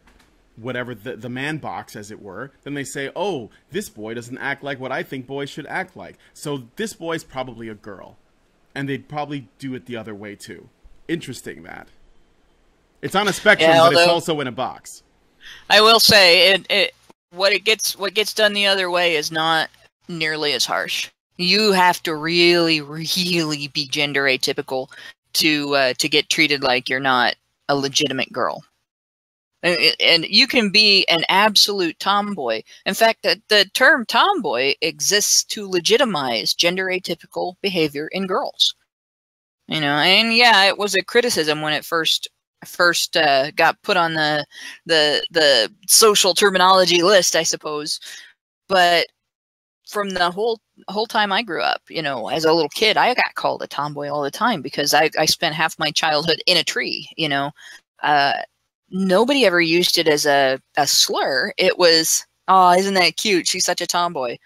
whatever the man box, as it were, then they say, oh, this boy doesn't act like what I think boys should act like, so this boy's probably a girl. And they'd probably do it the other way too. Interesting that. It's on a spectrum, yeah, but it's also in a box. I will say, what gets done the other way is not nearly as harsh. You have to really, really be gender atypical to get treated like you're not a legitimate girl. And you can be an absolute tomboy. In fact, the term tomboy exists to legitimize gender atypical behavior in girls. You know, and yeah, it was a criticism when it first got put on the social terminology list, I suppose. But from the whole time I grew up, you know, as a little kid, I got called a tomboy all the time because I spent half my childhood in a tree, you know. Nobody ever used it as a slur. It was, oh, isn't that cute? She's such a tomboy.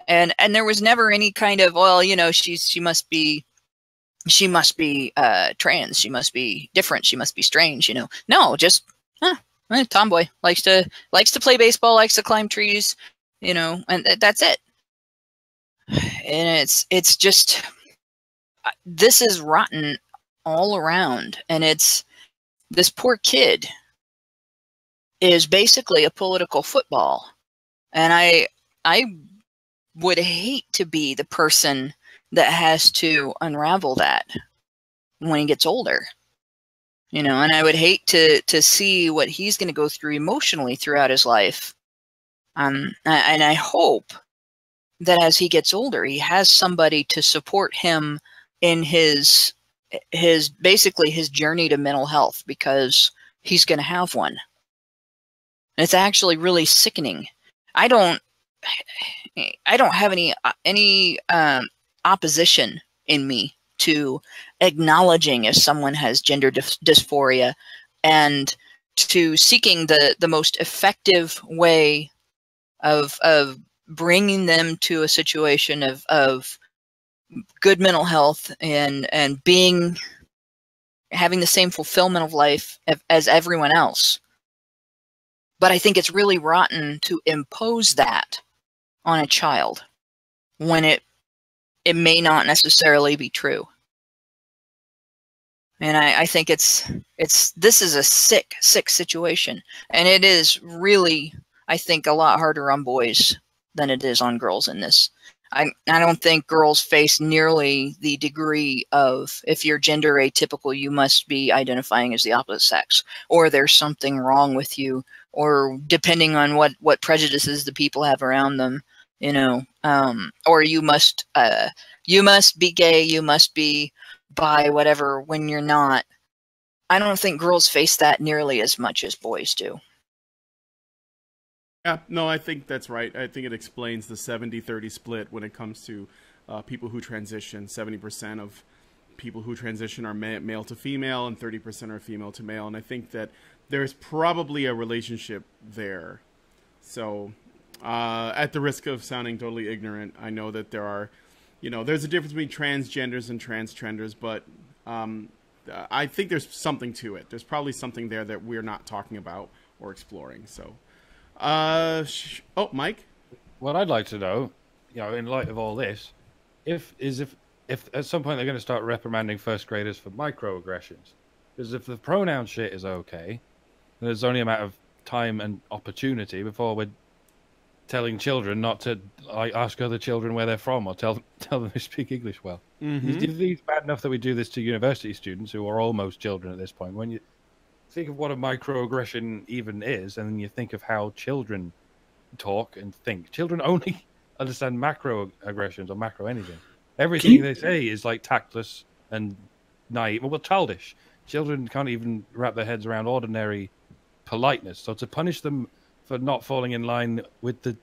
And there was never any kind of, well, you know, she must be trans. She must be different. She must be strange, you know. No, just tomboy. Likes to play baseball, likes to climb trees, you know, and that's it. And it's just, this is rotten all around. And this poor kid is basically a political football. And I would hate to be the person that has to unravel that when he gets older. You know, and I would hate to see what he's going to go through emotionally throughout his life. And I hope that as he gets older, he has somebody to support him in his basically his journey to mental health, because he's going to have one. And it's actually really sickening. I don't have any opposition in me to acknowledging if someone has gender dysphoria and to seeking the most effective way of bringing them to a situation of good mental health and having the same fulfillment of life as everyone else. But I think it's really rotten to impose that on a child when it may not necessarily be true. And I think this is a sick situation. And it is really, I think, a lot harder on boys than it is on girls in this. I don't think girls face nearly the degree of, if you're gender atypical, you must be identifying as the opposite sex, or there's something wrong with you, or depending on what prejudices the people have around them, you know, or you must be gay, you must be bi, whatever, when you're not. I don't think girls face that nearly as much as boys do. Yeah, no, I think that's right. I think it explains the 70-30 split when it comes to people who transition. 70% of people who transition are male to female, and 30% are female to male. And I think that there's probably a relationship there. So, at the risk of sounding totally ignorant, I know that there are, you know, there's a difference between transgenders and transgenders, but I think there's something to it. There's probably something there that we're not talking about or exploring. So. Mike? What I'd like to know, you know, in light of all this, if if at some point they're going to start reprimanding first graders for microaggressions, because if the pronoun shit is okay, then there's only a matter of time and opportunity before we're telling children not to ask other children where they're from or tell them they speak English well. It's bad enough that we do this to university students who are almost children at this point. When you think of what a microaggression even is, and then you think of how children talk and think. Children only understand macroaggressions or macro anything. Everything they say is like tactless and naive, well, childish. Children can't even wrap their heads around ordinary politeness. So to punish them for not falling in line with the,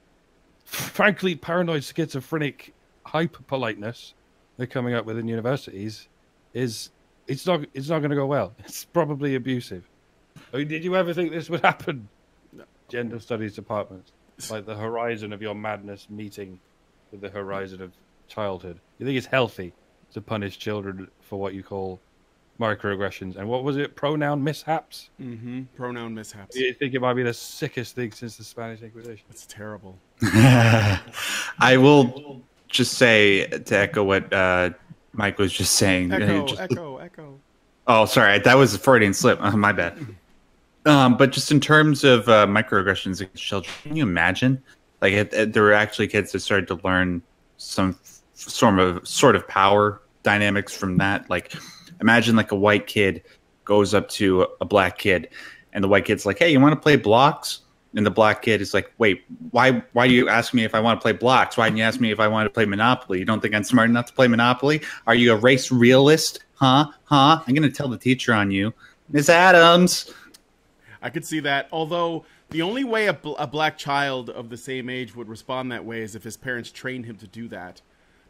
frankly, paranoid, schizophrenic hyper politeness they're coming up with in universities it's not going to go well. It's probably abusive. I mean, did you ever think this would happen? No. Gender studies department, like the horizon of your madness meeting with the horizon of childhood. You think it's healthy to punish children for what you call microaggressions? And what was it? Pronoun mishaps? Pronoun mishaps. You think it might be the sickest thing since the Spanish Inquisition? It's terrible. I will just say, to echo what Mike was just saying. Echo. Oh, sorry. That was a Freudian slip. My bad. But just in terms of microaggressions against children, can you imagine? Like, there were actually kids that started to learn some sort of power dynamics from that. Like, imagine like a white kid goes up to a black kid, and the white kid's like, "Hey, you want to play blocks?" And the black kid is like, "Wait, why do you ask me if I want to play blocks? Why didn't you ask me if I want to play Monopoly? You don't think I'm smart enough to play Monopoly? Are you a race realist? Huh? I'm going to tell the teacher on you. Miss Adams." I could see that. Although the only way a black child of the same age would respond that way is if his parents trained him to do that.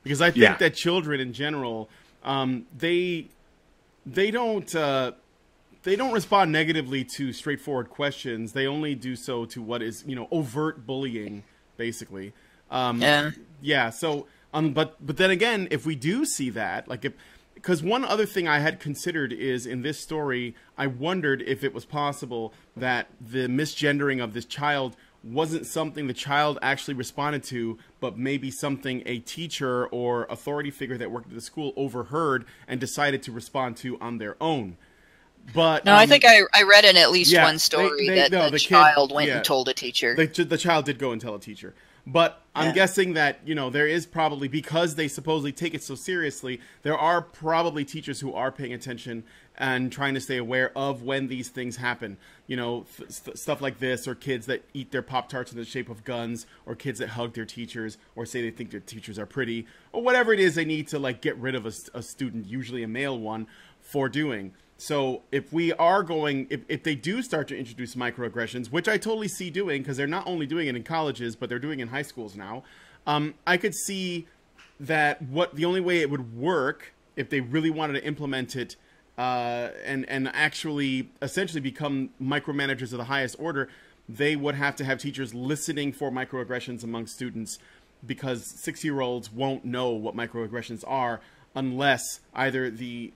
Because I think that children in general, they don't respond negatively to straightforward questions. They only do so to what is, overt bullying, basically. Yeah. So, but then again, if we do see that, because one other thing I had considered is in this story, I wondered if it was possible that the misgendering of this child wasn't something the child actually responded to, but maybe something a teacher or authority figure that worked at the school overheard and decided to respond to on their own. But no, I think I read in at least one story that the child went and told a teacher. The child did go and tell a teacher. But I'm guessing that, there is probably, because they supposedly take it so seriously, there are probably teachers who are paying attention and trying to stay aware of when these things happen. Stuff like this, or kids that eat their Pop-Tarts in the shape of guns, or kids that hug their teachers, or say they think their teachers are pretty, or whatever it is they need to, get rid of a student, usually a male one, for doing. So if we are going, if they do start to introduce microaggressions, which I totally see doing, because they're not only doing it in colleges, but they're doing it in high schools now, I could see that the only way it would work, if they really wanted to implement it and actually essentially become micromanagers of the highest order, they would have to have teachers listening for microaggressions among students, because 6-year-olds won't know what microaggressions are unless either the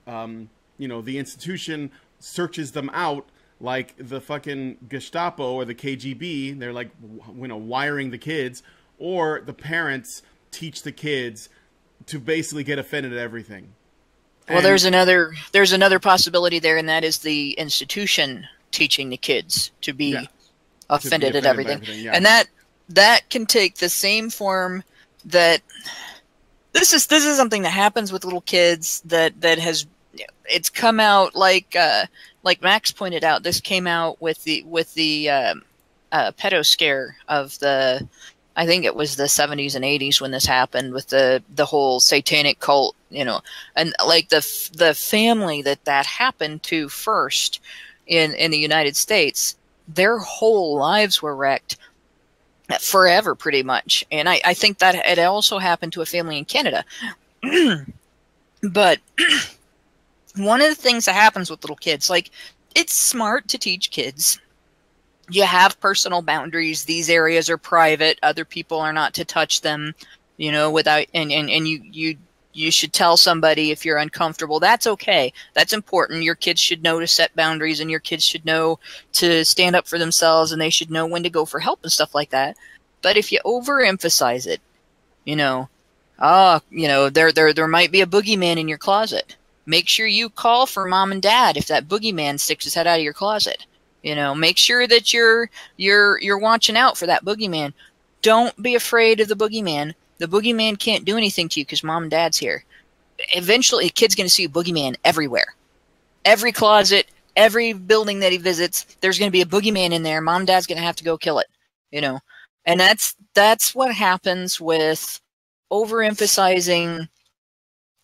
the institution searches them out, like the fucking Gestapo or the KGB. They're wiring the kids, or the parents teach the kids to basically get offended at everything. Well, there's another possibility there, and that is the institution teaching the kids to be offended at everything. And that can take the same form that this is something that happens with little kids that has. It's come out like Max pointed out. This came out with the pedo scare of I think it was the 70s and 80s when this happened, with the whole satanic cult, and the family that happened to first in the United States, their whole lives were wrecked forever, pretty much. And I think that it also happened to a family in Canada, but. One of the things that happens with little kids, it's smart to teach kids. You have personal boundaries. These areas are private. Other people are not to touch them, without, and you should tell somebody if you're uncomfortable. That's okay. That's important. Your kids should know to set boundaries, and your kids should know to stand up for themselves, and they should know when to go for help and stuff like that. But if you overemphasize it, there might be a boogeyman in your closet. Make sure you call for mom and dad if that boogeyman sticks his head out of your closet. Make sure that you're watching out for that boogeyman. Don't be afraid of the boogeyman. The boogeyman can't do anything to you because mom and dad's here. Eventually, a kid's going to see a boogeyman everywhere. Every closet, every building that he visits, there's going to be a boogeyman in there. Mom and dad's going to have to go kill it. And that's what happens with overemphasizing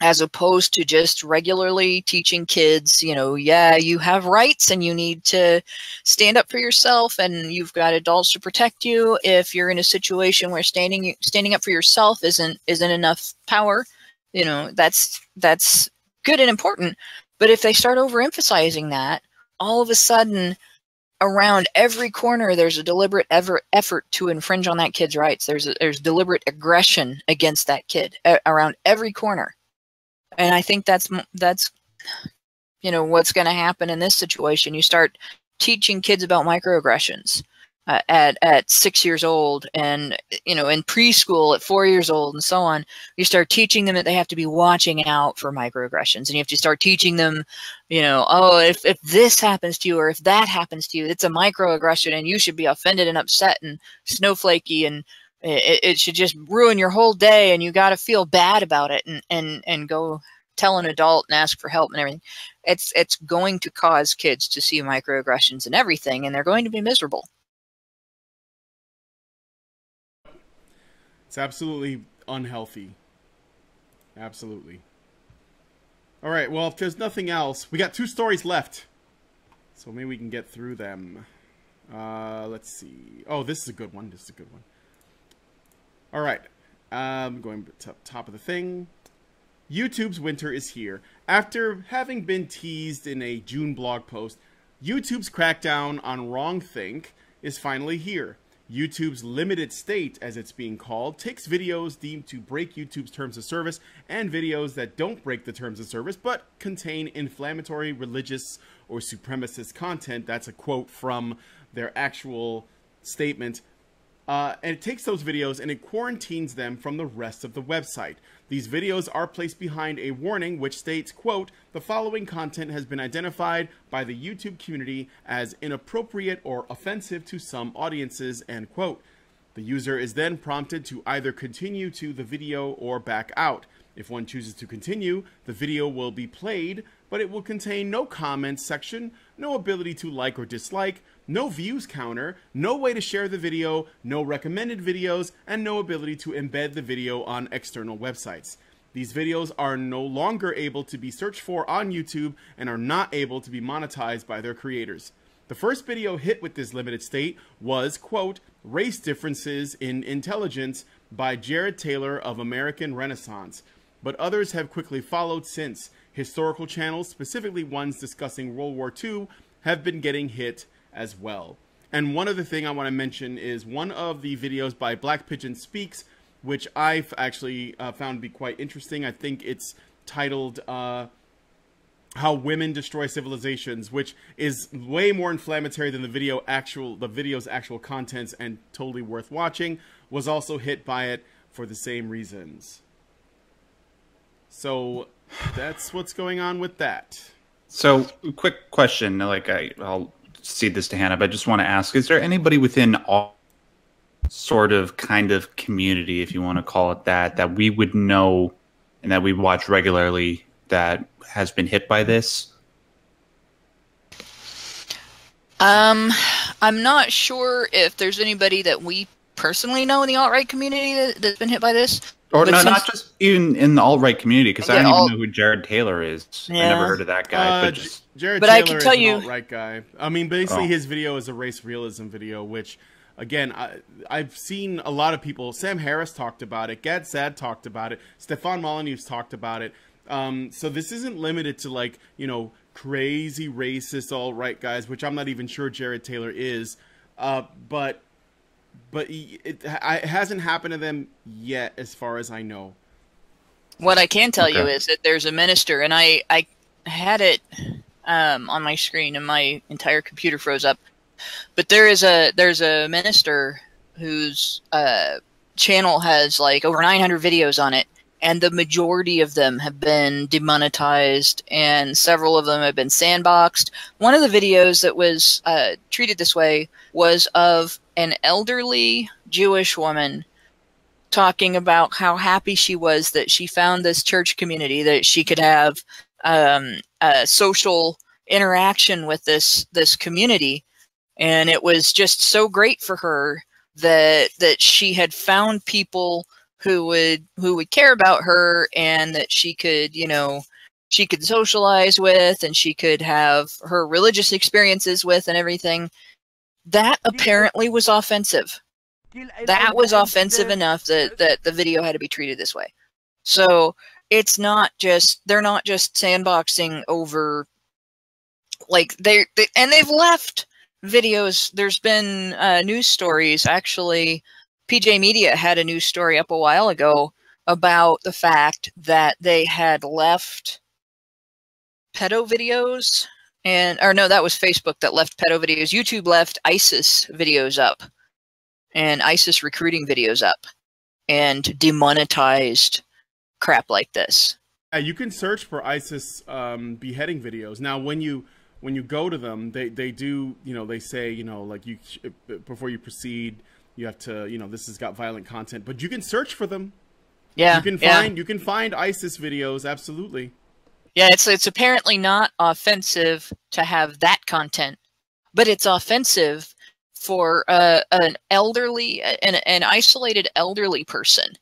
as opposed to just regularly teaching kids, you have rights and you need to stand up for yourself and you've got adults to protect you. If you're in a situation where standing up for yourself isn't enough power, that's good and important. But if they start overemphasizing that, all of a sudden, around every corner, there's a deliberate effort to infringe on that kid's rights. There's deliberate aggression against that kid around every corner. And I think that's what's going to happen in this situation. You start teaching kids about microaggressions at 6 years old, and in preschool at 4 years old, and so on. You start teaching them that they have to be watching out for microaggressions, and you have to start teaching them, if this happens to you or if that happens to you, it's a microaggression, and you should be offended and upset and snowflakey, and it should just ruin your whole day, and you got to feel bad about it and go tell an adult and ask for help and everything. It's going to cause kids to see microaggressions and everything, and they're going to be miserable. It's absolutely unhealthy. Absolutely. All right, well, if there's nothing else, we got 2 stories left. So maybe we can get through them. Let's see. Oh, this is a good one. All right. Going to top of the thing. YouTube's winter is here. After having been teased in a June blog post, YouTube's crackdown on wrongthink is finally here. YouTube's limited state, as it's being called, takes videos deemed to break YouTube's terms of service and videos that don't break the terms of service but contain inflammatory, religious, or supremacist content. That's a quote from their actual statement. And it takes those videos and it quarantines them from the rest of the website. These videos are placed behind a warning which states, quote, "The following content has been identified by the YouTube community as inappropriate or offensive to some audiences," end quote. The user is then prompted to either continue to the video or back out. If one chooses to continue, the video will be played, but it will contain no comments section, no ability to like or dislike, no views counter, no way to share the video, no recommended videos, and no ability to embed the video on external websites. These videos are no longer able to be searched for on YouTube and are not able to be monetized by their creators. The first video hit with this limited state was, quote, "Race Differences in Intelligence" by Jared Taylor of American Renaissance. But others have quickly followed since. Historical channels, specifically ones discussing World War II, have been getting hit as well. And one other thing I want to mention is one of the videos by Black Pigeon Speaks, which I've actually found to be quite interesting. I think it's titled "How Women Destroy Civilizations," which is way more inflammatory than the video's actual contents and totally worth watching. Was also hit by it for the same reasons. So that's what's going on with that. So, quick question. Like, I'll cede this to Hannah, but I just want to ask: is there anybody within all sort of kind of community, if you want to call it that, that we would know and that we watch regularly that has been hit by this? I'm not sure if there's anybody that we personally know in the alt-right community that's been hit by this. Or not just even in the alt-right community, because I don't even know who Jared Taylor is. Yeah. I never heard of that guy. Jared but Taylor I can tell is an you, alt-right guy. I mean, basically his video is a race realism video, which, again, I've seen a lot of people. Sam Harris talked about it. Gad Saad talked about it. Stefan Molyneux's talked about it. So this isn't limited to, like, crazy racist alt-right guys, which I'm not even sure Jared Taylor is. But it hasn't happened to them yet, as far as I know. What I can tell you is that there's a minister, and I had it on my screen, and my entire computer froze up. But there's a minister whose channel has like over 900 videos on it, and the majority of them have been demonetized, and several of them have been sandboxed. One of the videos that was treated this way was of an elderly Jewish woman talking about how happy she was that she found this church community, that she could have a social interaction with this community, and it was just so great for her that she had found people who would care about her, and that she could, you know, she could socialize with, and she could have her religious experiences with, and everything. That apparently was offensive. That was offensive enough that the video had to be treated this way. So it's not just, they're not just sandboxing over, like and they've left videos. There's been news stories. Actually, PJ Media had a news story up a while ago about the fact that they had left pedo videos, or no, that was Facebook that left pedo videos. YouTube left ISIS videos up, and ISIS recruiting videos up, and demonetized crap like this. You can search for ISIS beheading videos. Now, when you go to them, they do, you know, they say, you know, like, you before you proceed, you have to, you know, this has got violent content, but you can search for them. Yeah, you can find ISIS videos, absolutely. Yeah, it's apparently not offensive to have that content, but it's offensive for an isolated elderly person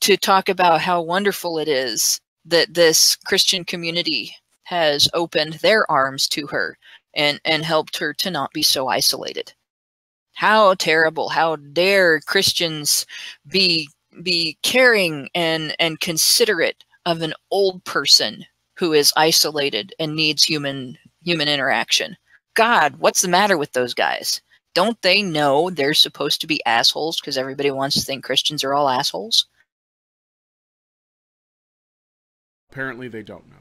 to talk about how wonderful it is that this Christian community has opened their arms to her and helped her to not be so isolated. How terrible! How dare Christians be caring and considerate of an old person who is isolated and needs human interaction. God, what's the matter with those guys? Don't they know they're supposed to be assholes because everybody wants to think Christians are all assholes? Apparently they don't know.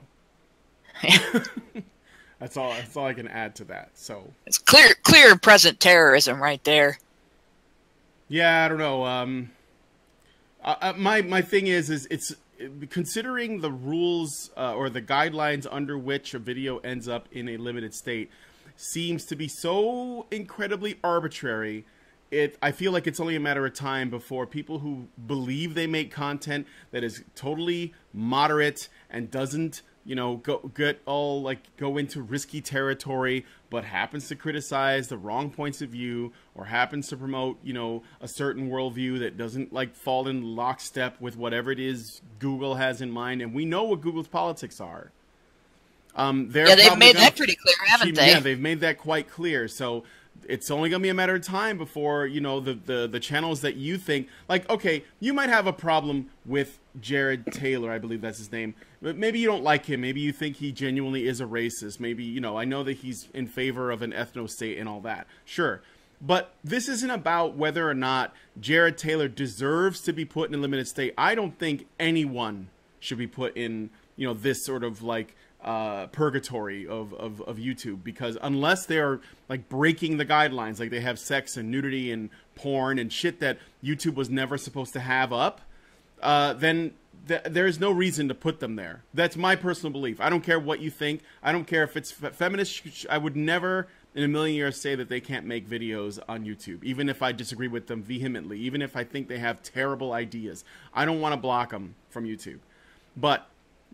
That's all I can add to that. So it's clear present terrorism right there. Yeah, I don't know. My thing is it's considering the rules or the guidelines under which a video ends up in a limited state seems to be so incredibly arbitrary. I feel like it's only a matter of time before people who believe they make content that is totally moderate and doesn't, you know, go into risky territory, but happens to criticize the wrong points of view, or happens to promote, you know, a certain worldview that doesn't like fall in lockstep with whatever it is Google has in mind. And we know what Google's politics are. They've made that pretty clear, haven't they? Yeah, they've made that quite clear. So it's only going to be a matter of time before, you know, the channels that you think, like, okay, you might have a problem with Jared Taylor, I believe that's his name, but maybe you don't like him. Maybe you think he genuinely is a racist. Maybe, you know, I know that he's in favor of an ethno-state and all that. Sure. But this isn't about whether or not Jared Taylor deserves to be put in a limited state. I don't think anyone should be put in, you know, this sort of like purgatory of YouTube, because unless they're like breaking the guidelines, like they have sex and nudity and porn and shit that YouTube was never supposed to have up, then there's no reason to put them there. That's my personal belief. I don't care what you think. I don't care if it's feminist. I would never in a million years say that they can't make videos on YouTube, even if I disagree with them vehemently, even if I think they have terrible ideas. I don't want to block them from YouTube. But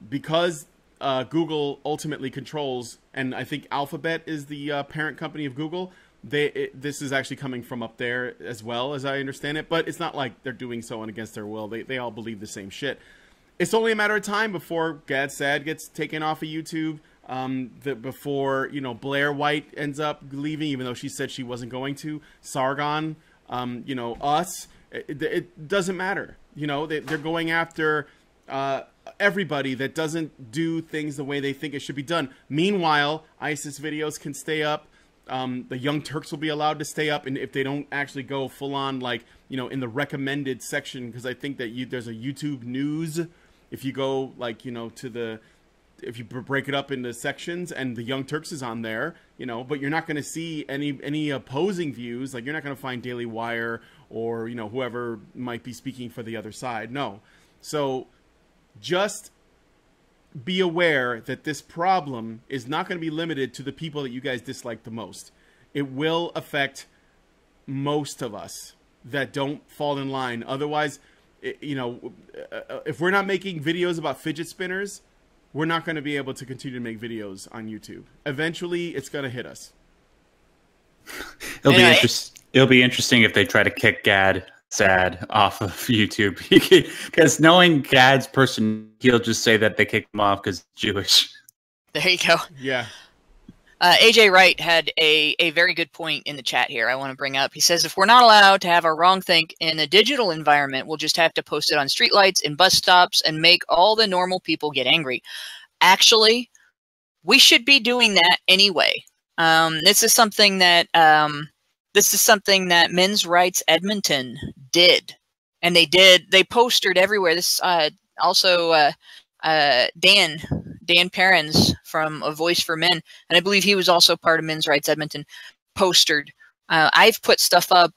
because Google ultimately controls, and I think Alphabet is the parent company of Google, this is actually coming from up there as well, as I understand it. But it's not like they're doing so against their will. They all believe the same shit. It's only a matter of time before Gad Sad gets taken off of YouTube. Before, you know, Blair White ends up leaving, even though she said she wasn't going to. Sargon, you know, us. It doesn't matter. You know, they're going after everybody that doesn't do things the way they think it should be done. Meanwhile, ISIS videos can stay up. The Young Turks will be allowed to stay up, and if they don't actually go full on, like, you know, in the recommended section, because I think that there's a YouTube News. If you go, like, you know, if you break it up into sections, and the Young Turks is on there, you know, but you're not going to see any opposing views. Like, you're not going to find Daily Wire or, you know, whoever might be speaking for the other side. No. So just be aware that this problem is not going to be limited to the people that you guys dislike the most. It will affect most of us that don't fall in line. Otherwise, you know, if we're not making videos about fidget spinners, we're not going to be able to continue to make videos on YouTube. Eventually, it's going to hit us. It'll be interesting if they try to kick Sad off of YouTube, because knowing Gad's person, he'll just say that they kicked him off because Jewish. There you go. Yeah. AJ Wright had a very good point in the chat here I want to bring up. He says, if we're not allowed to have our wrong think in a digital environment, we'll just have to post it on streetlights and bus stops and make all the normal people get angry. Actually, we should be doing that anyway. This is something that Men's Rights Edmonton did, and they postered everywhere. This Dan Perrins from A Voice for Men, and I believe he was also part of Men's Rights Edmonton, postered. I've put stuff up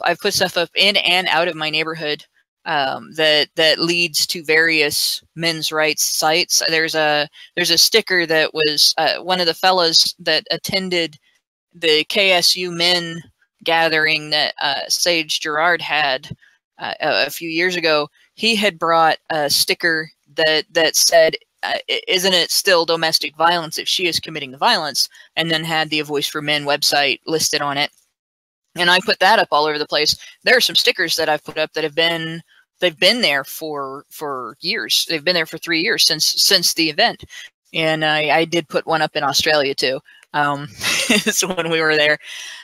in and out of my neighborhood that leads to various men's rights sites. There's a sticker that was one of the fellas that attended the KSU men gathering that Sage Gerard had a few years ago. He had brought a sticker that said, isn't it still domestic violence if she is committing the violence? And then had the A Voice for Men website listed on it. And I put that up all over the place. There are some stickers that I've put up that they've been there for years. They've been there for 3 years since the event. And I did put one up in Australia too. So when we were there.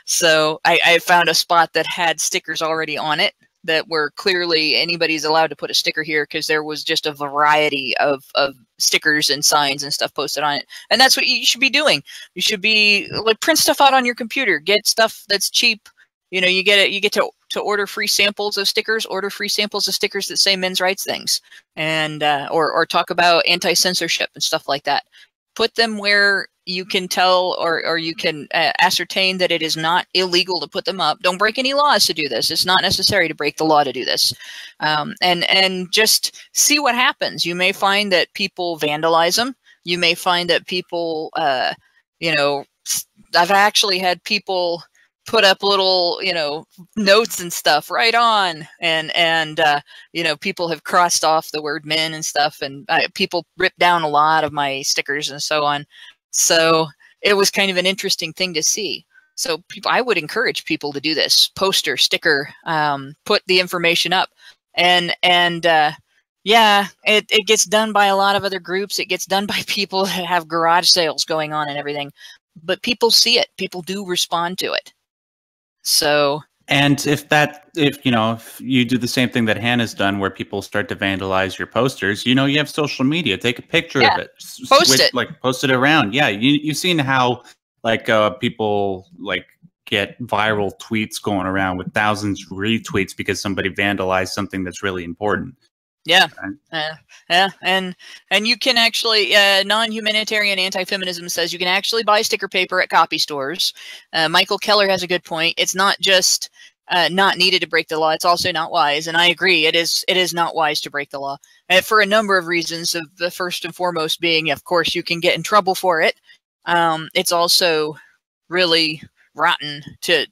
So I found a spot that had stickers already on it that were clearly anybody's allowed to put a sticker here, because there was just a variety of stickers and signs and stuff posted on it. And that's what you should be doing. You should be like, print stuff out on your computer, get stuff that's cheap. You know, you get to order free samples of stickers, order free samples of stickers that say men's rights things, and or talk about anti-censorship and stuff like that. Put them where you can tell or you can ascertain that it is not illegal to put them up. Don't break any laws to do this. It's not necessary to break the law to do this. And just see what happens. You may find that people vandalize them. You may find that people, you know, I've actually had people put up little, you know, notes and stuff right on, and you know, people have crossed off the word men and stuff, and people ripped down a lot of my stickers and so on. So it was kind of an interesting thing to see. So I would encourage people to do this: poster, sticker, put the information up, and yeah, it gets done by a lot of other groups. It gets done by people that have garage sales going on and everything, but people see it. People do respond to it. So, and if you do the same thing that Hannah's done, where people start to vandalize your posters, you know, you have social media, take a picture of it, post it around. Yeah. You've seen how people get viral tweets going around with thousands of retweets because somebody vandalized something that's really important. Yeah, yeah, and you can actually, non-humanitarian anti-feminism says you can actually buy sticker paper at copy stores. Michael Keller has a good point. It's not just not needed to break the law; it's also not wise. And I agree, it is not wise to break the law for a number of reasons. The first and foremost being, of course, you can get in trouble for it. It's also really rotten to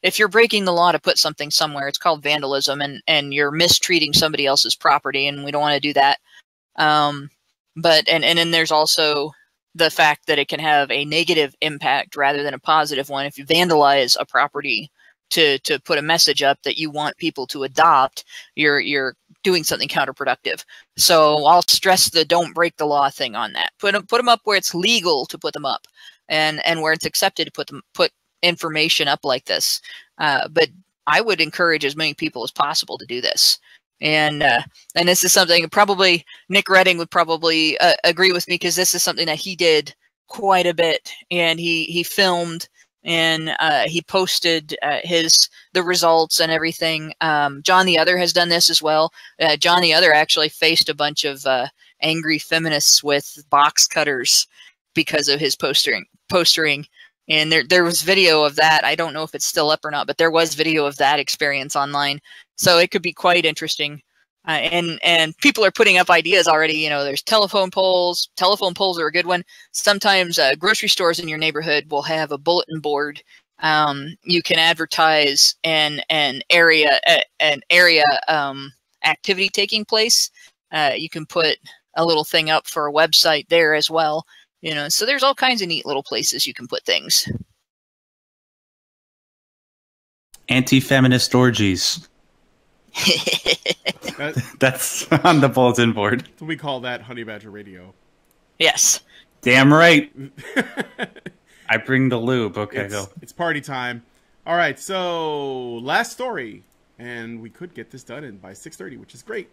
if you're breaking the law to put something somewhere. It's called vandalism, and you're mistreating somebody else's property, and we don't want to do that. But then there's also the fact that it can have a negative impact rather than a positive one. If you vandalize a property to put a message up that you want people to adopt, you're doing something counterproductive. So I'll stress the don't break the law thing on that. Put them up where it's legal to put them up, and where it's accepted to put information up like this. But I would encourage as many people as possible to do this. And this is something probably Nick Redding would probably agree with me, because this is something that he did quite a bit, and he filmed, and he posted the results and everything. John the Other has done this as well. John the Other actually faced a bunch of angry feminists with box cutters because of his postering, and there was video of that. I don't know if it's still up or not, but there was video of that experience online, so it could be quite interesting. And people are putting up ideas already. You know, there's telephone poles. Telephone poles are a good one. Sometimes grocery stores in your neighborhood will have a bulletin board. You can advertise an area activity taking place. You can put a little thing up for a website there as well. You know, so there's all kinds of neat little places you can put things. Anti-feminist orgies. That's on the bulletin board. We call that Honey Badger Radio. Yes. Damn right. I bring the lube. Okay, go. It's party time. All right, so last story. And we could get this done by 6:30, which is great.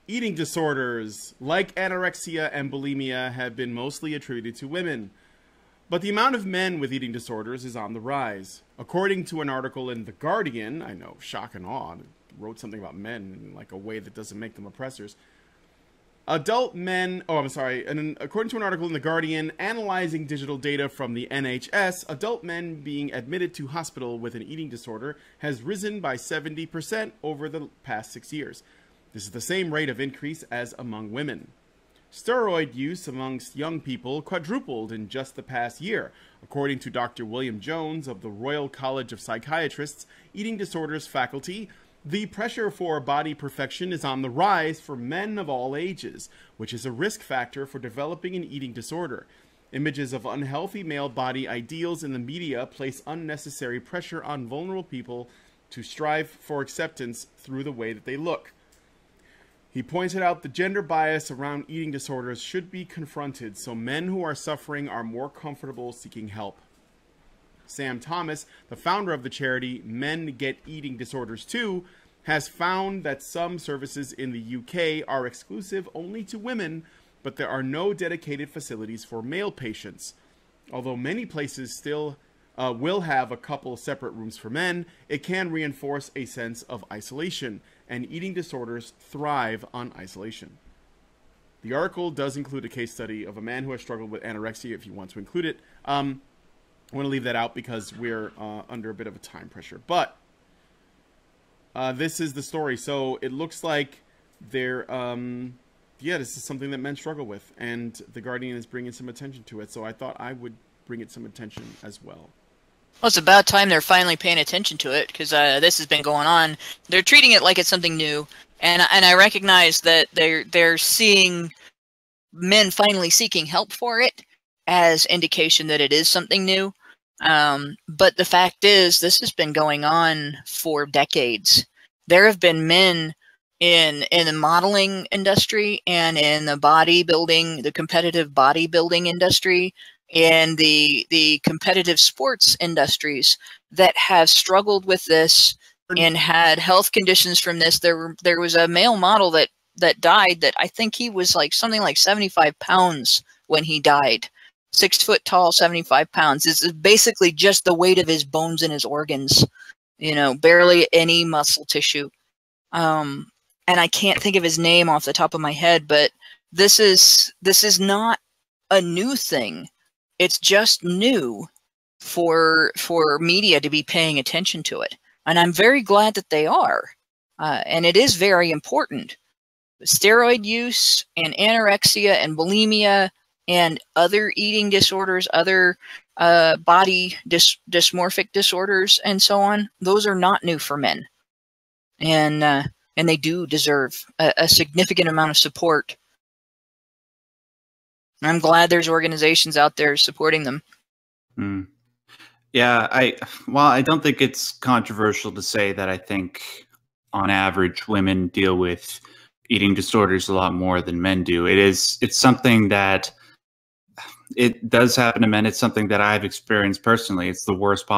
Eating disorders like anorexia and bulimia have been mostly attributed to women. But the amount of men with eating disorders is on the rise. According to an article in The Guardian, I know, shock and awe, it wrote something about men in like a way that doesn't make them oppressors. And according to an article in The Guardian analyzing digital data from the NHS, adult men being admitted to hospital with an eating disorder has risen by 70% over the past 6 years. This is the same rate of increase as among women. Steroid use amongst young people quadrupled in just the past year. According to Dr. William Jones of the Royal College of Psychiatrists Eating Disorders Faculty, the pressure for body perfection is on the rise for men of all ages, which is a risk factor for developing an eating disorder. Images of unhealthy male body ideals in the media place unnecessary pressure on vulnerable people to strive for acceptance through the way that they look. He pointed out the gender bias around eating disorders should be confronted so men who are suffering are more comfortable seeking help. Sam Thomas, the founder of the charity Men Get Eating Disorders Too, has found that some services in the UK are exclusive only to women, but there are no dedicated facilities for male patients. Although many places still will have a couple separate rooms for men, it can reinforce a sense of isolation, and eating disorders thrive on isolation. The article does include a case study of a man who has struggled with anorexia, if you want to include it. I want to leave that out because we're under a bit of a time pressure. But this is the story. So it looks like they're, this is something that men struggle with. And The Guardian is bringing some attention to it. So I thought I would bring it some attention as well. Well, it's about time they're finally paying attention to it, because this has been going on. They're treating it like it's something new, and I recognize that they're seeing men finally seeking help for it as indication that it is something new. But the fact is, this has been going on for decades. There have been men in the modeling industry and in the bodybuilding, the competitive bodybuilding industry, and the competitive sports industries that have struggled with this and had health conditions from this. There was a male model that died that I think he was like something like 75 pounds when he died. 6 foot tall, 75 pounds. This is basically just the weight of his bones and his organs, you know, barely any muscle tissue. And I can't think of his name off the top of my head, but this is not a new thing. It's just new for media to be paying attention to it. And I'm very glad that they are. And it is very important. Steroid use and anorexia and bulimia and other eating disorders, other body dysmorphic disorders, and so on, those are not new for men. And they do deserve a significant amount of support. I'm glad there's organizations out there supporting them. Mm. Yeah, I don't think it's controversial to say that I think on average women deal with eating disorders a lot more than men do. It's something that it does happen to men. It's something that I've experienced personally. It's the worst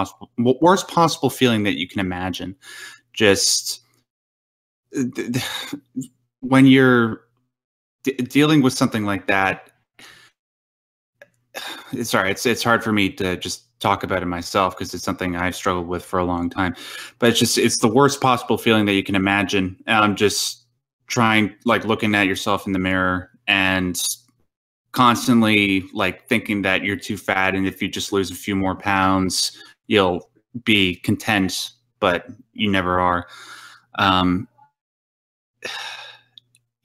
possible feeling that you can imagine. Just when you're dealing with something like that, it's hard for me to just talk about it myself because it's something I've struggled with for a long time. But it's the worst possible feeling that you can imagine. Just trying, like, looking at yourself in the mirror and constantly like thinking that you're too fat, and if you just lose a few more pounds, you'll be content, but you never are. Um,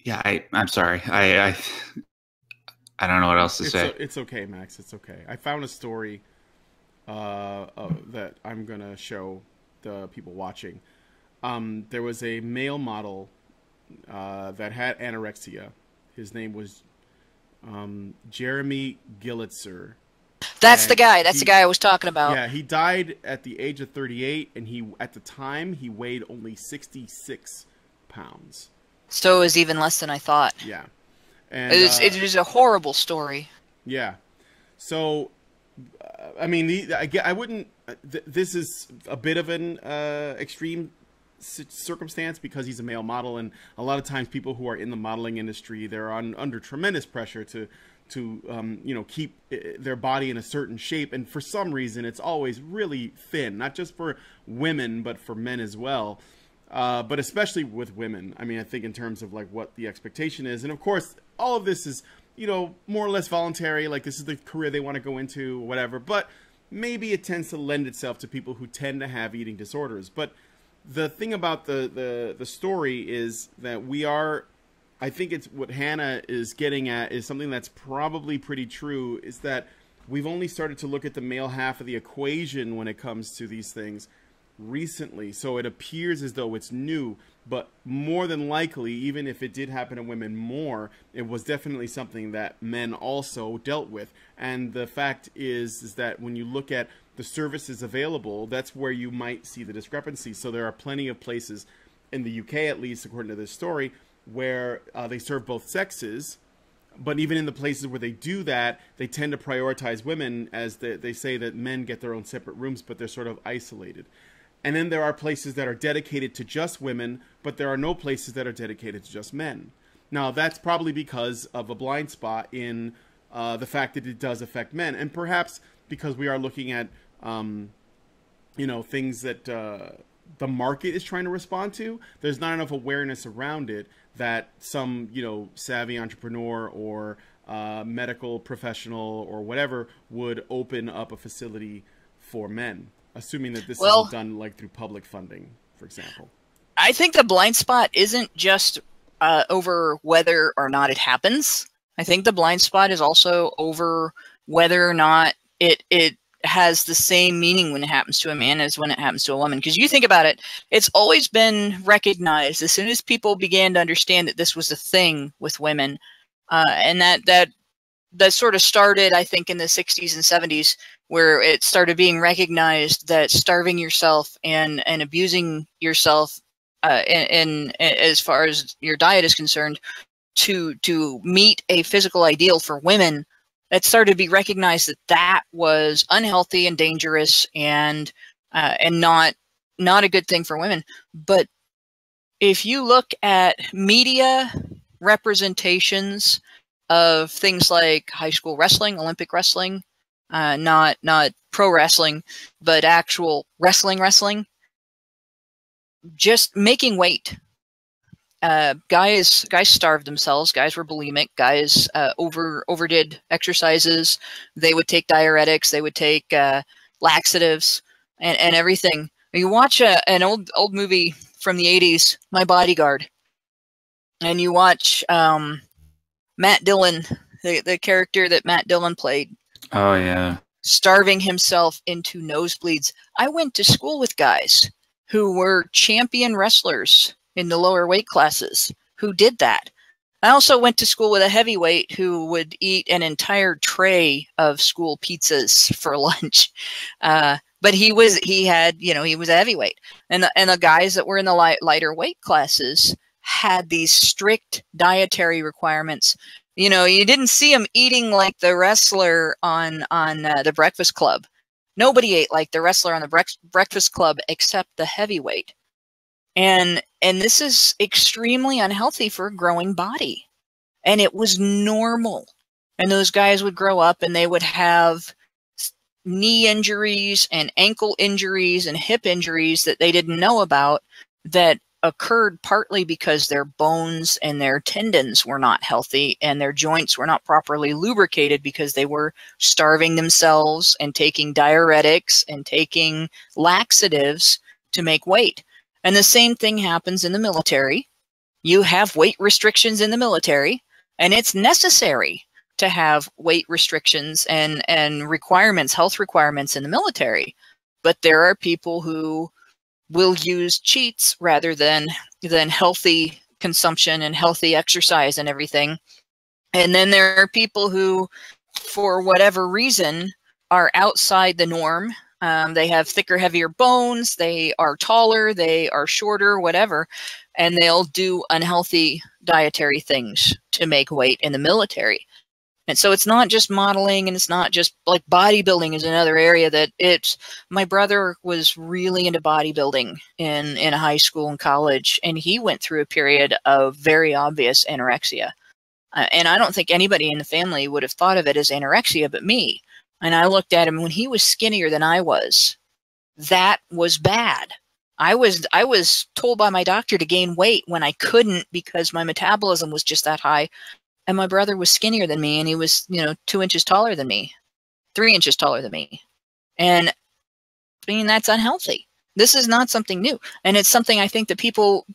yeah, I'm sorry. I don't know what else to say. It's okay, Max. It's okay. I found a story that I'm gonna show the people watching. There was a male model that had anorexia. His name was Jeremy Gillitzer. That's the guy. That's the guy I was talking about. Yeah, he died at the age of 38, and at the time he weighed only 66 pounds. So it was even less than I thought. Yeah, and it was a horrible story. Yeah, so I mean, I wouldn't. This is a bit of an extreme circumstance because he's a male model, and a lot of times people who are in the modeling industry, they're under tremendous pressure to keep their body in a certain shape, and for some reason it's always really thin, not just for women but for men as well, but especially with women. I mean, I think in terms of like what the expectation is, and of course all of this is more or less voluntary, like this is the career they want to go into, whatever, but maybe it tends to lend itself to people who tend to have eating disorders. But the thing about the story is that I think it's what Hannah is getting at is something that's probably pretty true, is that we've only started to look at the male half of the equation when it comes to these things recently. So it appears as though it's new, but more than likely, even if it did happen to women more, it was definitely something that men also dealt with. And the fact is that when you look at the services available, that's where you might see the discrepancy. So there are plenty of places in the UK, at least according to this story, where they serve both sexes, but even in the places where they do that, they tend to prioritize women, as they say that men get their own separate rooms, but they're sort of isolated. And then there are places that are dedicated to just women, but there are no places that are dedicated to just men. Now, that's probably because of a blind spot in the fact that it does affect men, and perhaps because we are looking at things that the market is trying to respond to. There's not enough awareness around it that some, savvy entrepreneur or medical professional or whatever would open up a facility for men, assuming that this isn't done like through public funding, for example. I think the blind spot isn't just over whether or not it happens. I think the blind spot is also over whether or not it has the same meaning when it happens to a man as when it happens to a woman. Because you think about it, it's always been recognized as soon as people began to understand that this was a thing with women, and that sort of started, I think, in the 60s and 70s, where it started being recognized that starving yourself and abusing yourself in as far as your diet is concerned to meet a physical ideal for women, it started to be recognized that was unhealthy and dangerous and not a good thing for women. But if you look at media representations of things like high school wrestling, Olympic wrestling, not pro wrestling, but actual wrestling, just making weight. Guys starved themselves. Guys were bulimic. Guys overdid exercises. They would take diuretics. They would take laxatives and everything. You watch an old movie from the 80s, My Bodyguard, and you watch Matt Dillon, the character that Matt Dillon played. Oh yeah, starving himself into nosebleeds. I went to school with guys who were champion wrestlers in the lower weight classes who did that. I also went to school with a heavyweight who would eat an entire tray of school pizzas for lunch. But he was a heavyweight. And the guys that were in the lighter weight classes had these strict dietary requirements. You didn't see them eating like the wrestler on the Breakfast Club. Nobody ate like the wrestler on the Breakfast Club except the heavyweight. And this is extremely unhealthy for a growing body. And it was normal. And those guys would grow up and they would have knee injuries and ankle injuries and hip injuries that they didn't know about that occurred partly because their bones and their tendons were not healthy and their joints were not properly lubricated because they were starving themselves and taking diuretics and taking laxatives to make weight. And the same thing happens in the military. You have weight restrictions in the military, and it's necessary to have weight restrictions and requirements, health requirements in the military. But there are people who will use cheats rather than healthy consumption and healthy exercise and everything. And then there are people who, for whatever reason, are outside the norm. They have thicker, heavier bones, they are taller, they are shorter, whatever, and they'll do unhealthy dietary things to make weight in the military. And so it's not just modeling, and it's not just like bodybuilding is another area that my brother was really into bodybuilding in high school and college, and he went through a period of very obvious anorexia. And I don't think anybody in the family would have thought of it as anorexia but me. And I looked at him when he was skinnier than I was. That was bad. I was told by my doctor to gain weight when I couldn't because my metabolism was just that high. And my brother was skinnier than me, and he was, 2 inches taller than me, 3 inches taller than me. And I mean, that's unhealthy. This is not something new. And it's something I think that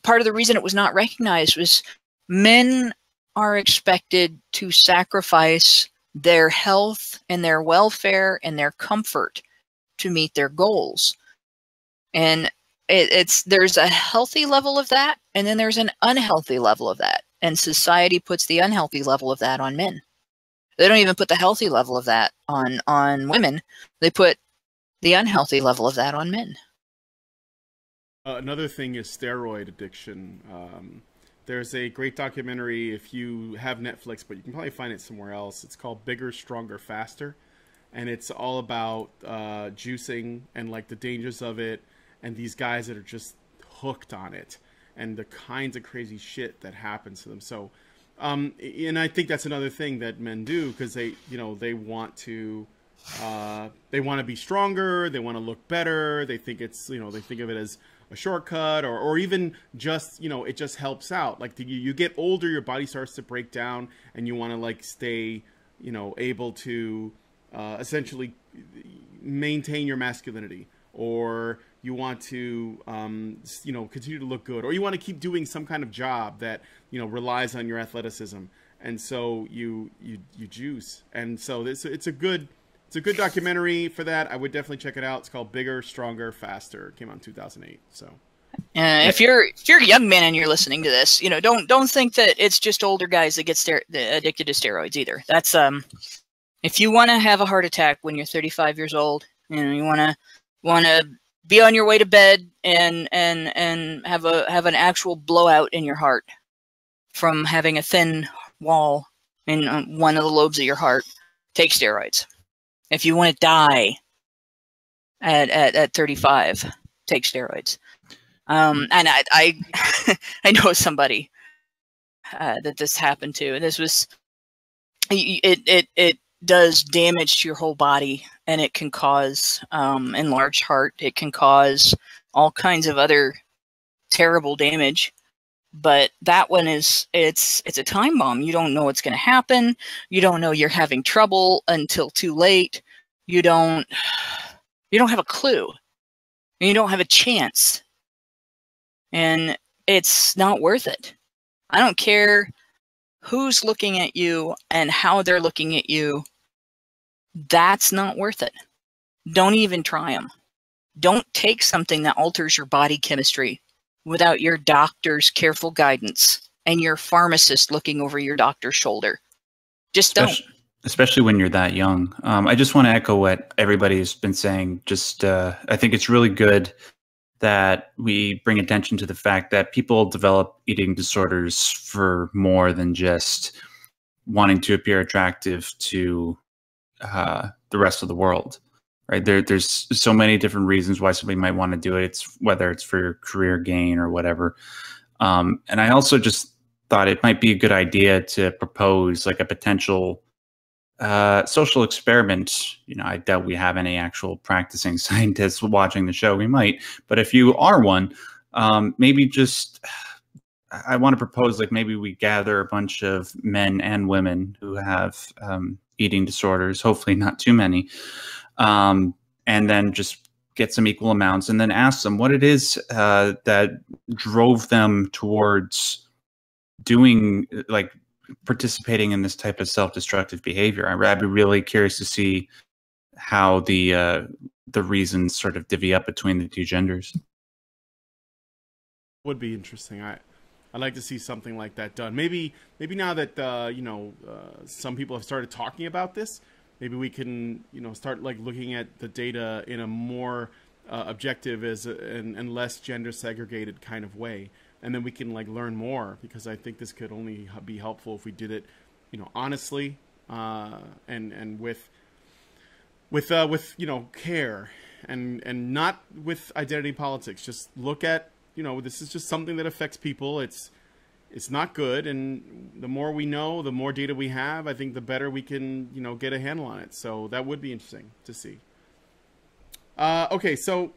part of the reason it was not recognized was men are expected to sacrifice their health and their welfare and their comfort to meet their goals. And there's a healthy level of that, and then there's an unhealthy level of that. And society puts the unhealthy level of that on men. They don't even put the healthy level of that on women. They put the unhealthy level of that on men. Another thing is steroid addiction. There's a great documentary, if you have Netflix, but you can probably find it somewhere else. It's called Bigger, Stronger, Faster. And it's all about juicing and like the dangers of it, and these guys that are just hooked on it, and the kinds of crazy shit that happens to them. So, and I think that's another thing that men do, because they want to be stronger, they want to look better, they think it's, they think of it as a shortcut, or even just, it just helps out. Like you get older, your body starts to break down, and you want to like stay, able to essentially maintain your masculinity, or you want to, continue to look good, or you want to keep doing some kind of job that, relies on your athleticism. And so you juice. And so it's a good documentary for that. I would definitely check it out. It's called Bigger, Stronger, Faster. It came out in 2008. So if you're a young man and you're listening to this, don't think that it's just older guys that get addicted to steroids either. That's if you want to have a heart attack when you're 35 years old, you want to be on your way to bed and have an actual blowout in your heart from having a thin wall in one of the lobes of your heart, take steroids. If you want to die at 35, take steroids. And I I know somebody that this happened to, and this was it does damage to your whole body, and it can cause enlarged heart. It can cause all kinds of other terrible damage. But that one it's a time bomb. You don't know what's going to happen. You don't know you're having trouble until too late. You don't have a clue. And you don't have a chance. And it's not worth it. I don't care who's looking at you and how they're looking at you. That's not worth it. Don't even try them. Don't take something that alters your body chemistry without your doctor's careful guidance and your pharmacist looking over your doctor's shoulder. Just don't. Especially when you're that young. I just want to echo what everybody's been saying. I think it's really good that we bring attention to the fact that people develop eating disorders for more than just wanting to appear attractive to the rest of the world. Right, there's so many different reasons why somebody might want to do it. It's whether it's for career gain or whatever. And I also just thought it might be a good idea to propose like a potential social experiment. I doubt we have any actual practicing scientists watching the show. We might, but if you are one, maybe I want to propose like maybe we gather a bunch of men and women who have eating disorders. Hopefully, not too many. And then just get some equal amounts, and then ask them what it is that drove them towards doing, like, participating in this type of self-destructive behavior. I'd be really curious to see how the reasons sort of divvy up between the two genders. Would be interesting. I'd like to see something like that done. Maybe now that some people have started talking about this, maybe we can start like looking at the data in a more objective and less gender segregated kind of way, and then we can like learn more, because I think this could only be helpful if we did it, honestly, and with care, and not with identity politics. Just look at, this is just something that affects people. It's not good, and the more we know, the more data we have, I think the better we can, get a handle on it. So that would be interesting to see. Okay, so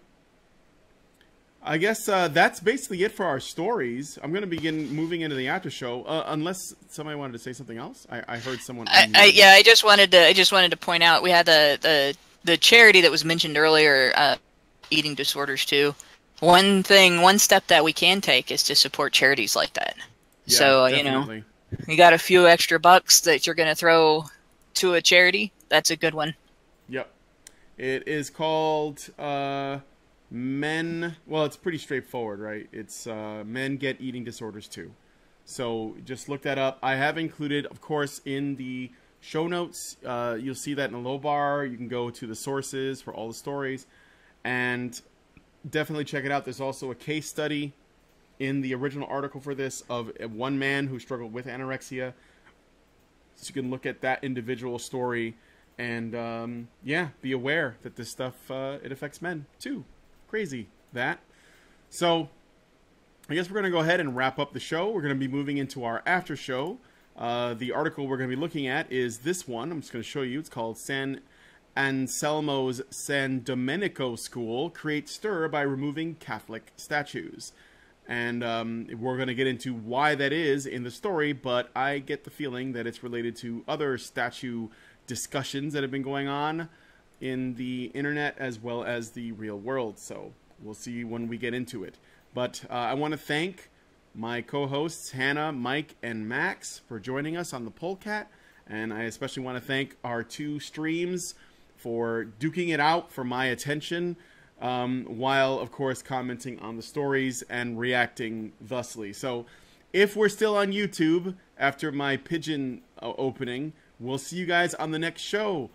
I guess that's basically it for our stories. I'm going to begin moving into the after show, unless somebody wanted to say something else. I heard someone. Yeah, I just wanted to point out, we had the charity that was mentioned earlier, eating disorders too. One step that we can take is to support charities like that. Yeah, so definitely. You got a few extra bucks that you're going to throw to a charity. That's a good one. Yep. It is called Men. Well, it's pretty straightforward, right? It's Men Get Eating Disorders Too. So just look that up. I have included, of course, in the show notes. You'll see that in the low bar. You can go to the sources for all the stories, and definitely check it out. There's also a case study in the original article for this of one man who struggled with anorexia. So you can look at that individual story and, yeah, be aware that this stuff, it affects men too. Crazy that. So I guess we're going to go ahead and wrap up the show. We're going to be moving into our after show. The article we're going to be looking at is this one. I'm just going to show you. It's called San Anselmo's San Domenico School Creates Stir by Removing Catholic Statues. And we're going to get into why that is in the story, but I get the feeling that it's related to other statue discussions that have been going on in the internet as well as the real world. So we'll see when we get into it. But I want to thank my co-hosts, Hannah, Mike, and Max, for joining us on the Polecat. And I especially want to thank our two streams for duking it out for my attention, while, of course, commenting on the stories and reacting thusly. So if we're still on YouTube after my pigeon opening, we'll see you guys on the next show.